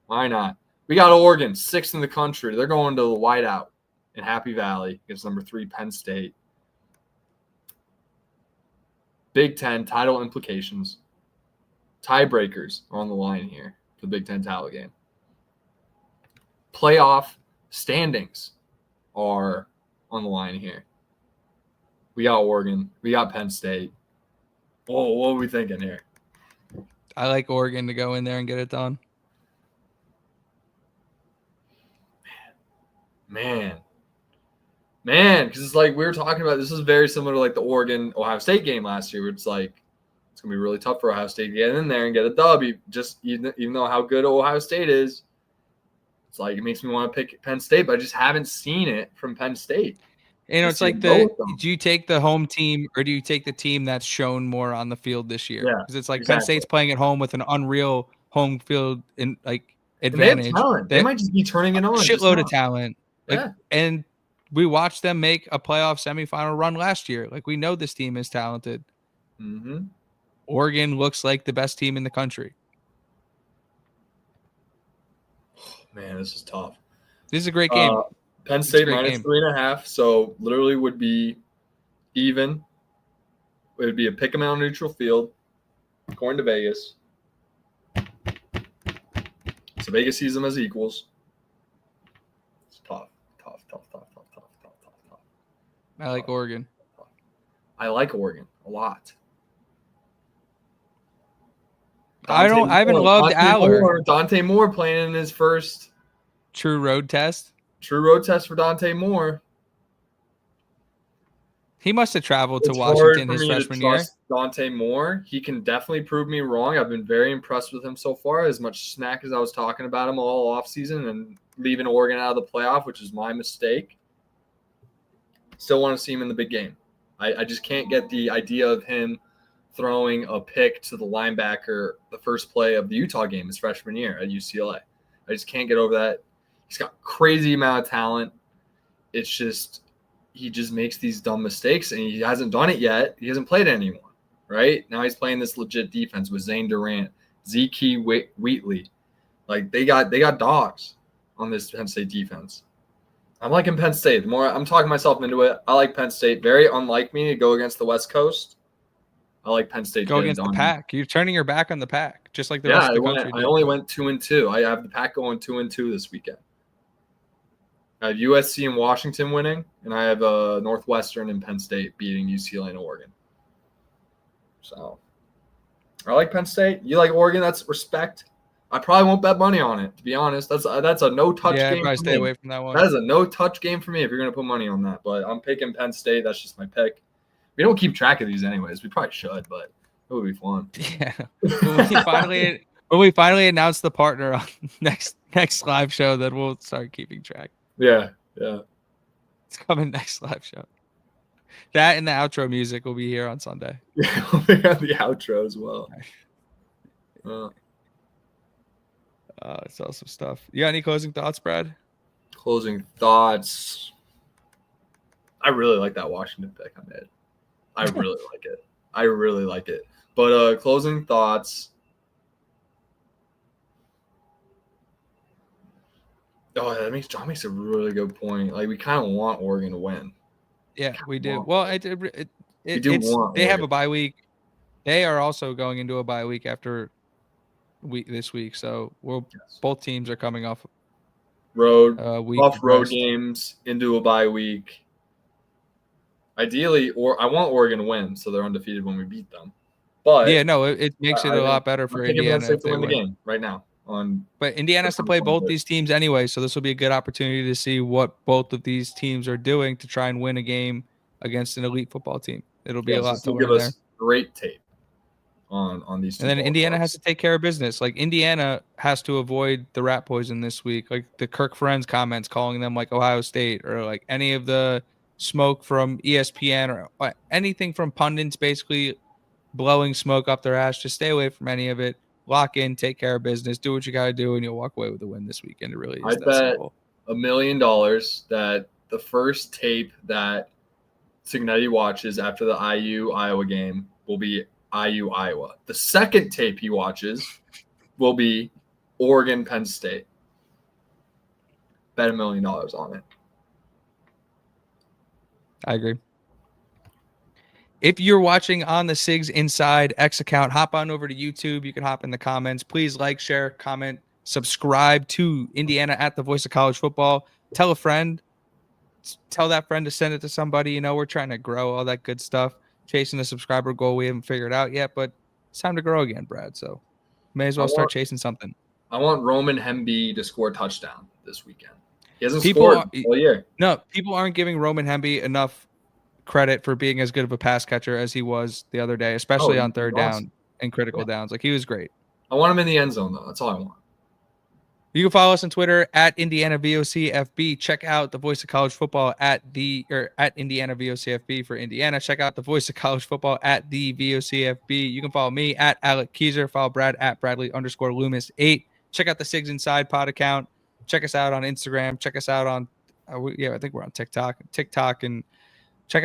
Why not? We got Oregon, 6th in the country. They're going to the whiteout in Happy Valley against number 3 Penn State. Big Ten title implications. Tiebreakers are on the line here for the Big Ten title game. Playoff standings are on the line here. We got Oregon. We got Penn State. Oh, what are we thinking here? I like Oregon to go in there and get it done. Man, because it's like we were talking about, this is very similar to like the Oregon-Ohio State game last year, where it's like it's going to be really tough for Ohio State to get in there and get a dub. Even though how good Ohio State is, it's like it makes me want to pick Penn State, but I just haven't seen it from Penn State. It's like do you take the home team or do you take the team that's shown more on the field this year? Yeah, because it's like exactly. Penn State's playing at home with an unreal home field in like advantage. They have talent. They might just be turning it on. Shitload of talent. And we watched them make a playoff semifinal run last year. Like, we know this team is talented. Mm-hmm. Oregon looks like the best team in the country. Man, this is tough. This is a great game. Penn State minus 3.5, so literally would be even. It would be a pick 'em out neutral field, going to Vegas. So Vegas sees them as equals. It's tough. I like Oregon. I like Oregon a lot. I haven't loved Aller. Dante Moore playing in his first true road test for Dante Moore. He must have traveled to Washington his freshman year. Dante Moore, he can definitely prove me wrong. I've been very impressed with him so far. As much smack as I was talking about him all offseason and leaving Oregon out of the playoff, which is my mistake. Still want to see him in the big game. I just can't get the idea of him throwing a pick to the linebacker the first play of the Utah game his freshman year at UCLA. I just can't get over that. He's got crazy amount of talent. It's just he just makes these dumb mistakes, and he hasn't done it yet. He hasn't played anyone, right? Now he's playing this legit defense with Zane Durant, Zeke Wheatley. Like they got dogs on this Penn State defense. I'm liking Penn State. The more I'm talking myself into it, I like Penn State. Very unlike me to go against the West Coast. I like Penn State. Go against the pack. You're turning your back on the pack, just like the rest of the country. I only went 2-2. I have the pack going 2-2 this weekend. I have USC and Washington winning, and I have Northwestern and Penn State beating UCLA and Oregon. So I like Penn State. You like Oregon? That's respect. I probably won't bet money on it, to be honest. That's a no-touch game. Yeah, stay away from that one. That is a no-touch game for me if you're going to put money on that. But I'm picking Penn State. That's just my pick. We don't keep track of these anyways. We probably should, but it would be fun. Yeah. When we finally announce the partner on next live show, then we'll start keeping track. Yeah. It's coming next live show. That and the outro music will be here on Sunday. Yeah, we have the outro as well. It's awesome stuff. You got any closing thoughts, Brad? Closing thoughts. I really like that Washington pick I made. I really like it. But closing thoughts. Oh, John makes a really good point. Like, we kind of want Oregon to win. Yeah, we do. Well, they have a bye week. They are also going into a bye week after this week. So both teams are coming off tough road games into a bye week. Ideally, I want Oregon to win, so they're undefeated when we beat them. But yeah, no, it makes it a lot better for Indiana if they win the game right now. But Indiana has to play both these teams anyway, so this will be a good opportunity to see what both of these teams are doing to try and win a game against an elite football team. It'll be a lot to learn there. Great tape on these two. And then Indiana has to take care of business. Like, Indiana has to avoid the rat poison this week. Like the Kirk Friends comments calling them like Ohio State, or like any of the smoke from ESPN or anything from pundits basically blowing smoke up their ass. Just stay away from any of it. Lock in, take care of business, do what you got to do, and you'll walk away with a win this weekend. It really is I that bet simple. $1 million that the first tape that Signetti watches after the IU-Iowa game will be IU-Iowa. The second tape he watches will be Oregon-Penn State. Bet $1 million on it. I agree. If you're watching on the SIGs Inside X account, hop on over to YouTube. You can hop in the comments. Please like, share, comment, subscribe to Indiana at the Voice of College Football. Tell a friend. Tell that friend to send it to somebody. You know, we're trying to grow, all that good stuff. Chasing the subscriber goal we haven't figured out yet, but it's time to grow again, Brad. So may as well start chasing something. I want Roman Hemby to score a touchdown this weekend. He hasn't scored all year. No, people aren't giving Roman Hemby enough credit for being as good of a pass catcher as he was the other day, especially on third down and critical downs. Like, he was great. I want him in the end zone, though. That's all I want. You can follow us on Twitter at IndianaVOCFB. Check out the Voice of College Football at IndianaVOCFB for Indiana. Check out the Voice of College Football at the VOCFB. You can follow me at Alec Keyser. Follow Brad at Bradley_Loomis8. Check out the SIGs Inside pod account. Check us out on Instagram. Check us out on, I think we're on TikTok, and check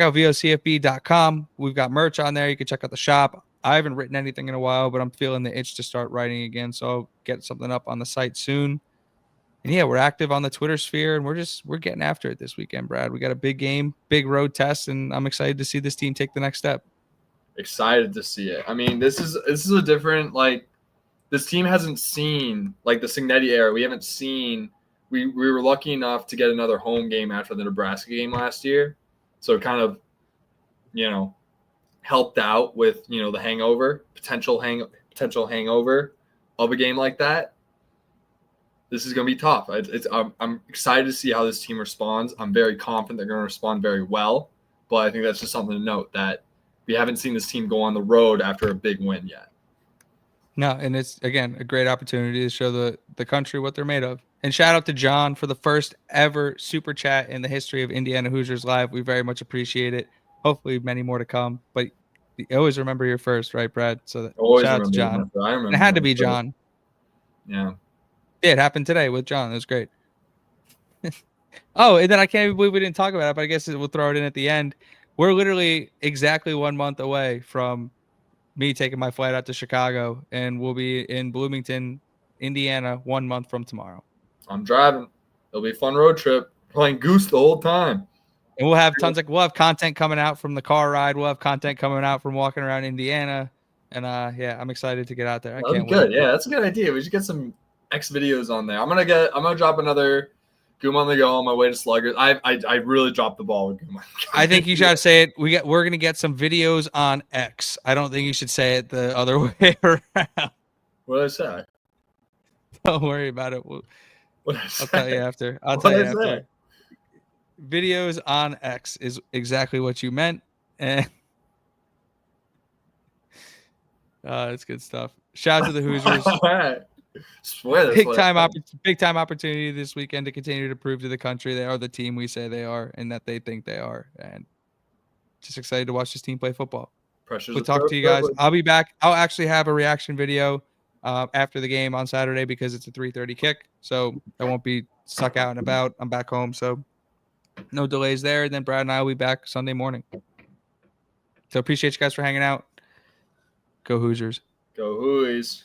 out vocfb.com. We've got merch on there. You can check out the shop. I haven't written anything in a while, but I'm feeling the itch to start writing again. So I'll get something up on the site soon. And yeah, we're active on the Twitter sphere, and we're getting after it this weekend, Brad. We got a big game, big road test, and I'm excited to see this team take the next step. Excited to see it. I mean, this is a different, like, this team hasn't seen, like, the Signetti era. We haven't seen. We were lucky enough to get another home game after the Nebraska game last year. So it kind of, helped out with, the hangover, potential hangover of a game like that. This is going to be tough. I'm excited to see how this team responds. I'm very confident they're going to respond very well. But I think that's just something to note, that we haven't seen this team go on the road after a big win yet. No, and it's, again, a great opportunity to show the country what they're made of. And shout out to John for the first ever super chat in the history of Indiana Hoosiers Live. We very much appreciate it. Hopefully many more to come. But you always remember your first, right, Brad? So shout out to John. I remember. It had to be John. Yeah. Yeah, it happened today with John. It was great. Oh, and then I can't even believe we didn't talk about it, but I guess we'll throw it in at the end. We're literally exactly 1 month away from me taking my flight out to Chicago, and we'll be in Bloomington, Indiana 1 month from tomorrow. I'm driving. It'll be a fun road trip. Playing Goose the whole time. And we'll have we'll have content coming out from the car ride. We'll have content coming out from walking around Indiana. And yeah, I'm excited to get out there. That'd be good. Yeah, that's a good idea. We should get some X videos on there. I'm gonna drop another Goom on the go on my way to Sluggers. I really dropped the ball with Goom. I think you should say it. We're gonna get some videos on X. I don't think you should say it the other way around. What did I say? Don't worry about it. I'll tell you after. Videos on X is exactly what you meant, and it's good stuff. Shout out to the Hoosiers. Big time opportunity this weekend to continue to prove to the country they are the team we say they are and that they think they are, and just excited to watch this team play football. We'll talk to you guys. I'll be back. I'll actually have a reaction video after the game on Saturday because it's a 3:30 kick, so I won't be stuck out and about. I'm back home, so no delays there. And then Brad and I will be back Sunday morning. So appreciate you guys for hanging out. Go Hoosiers. Go Hoosiers.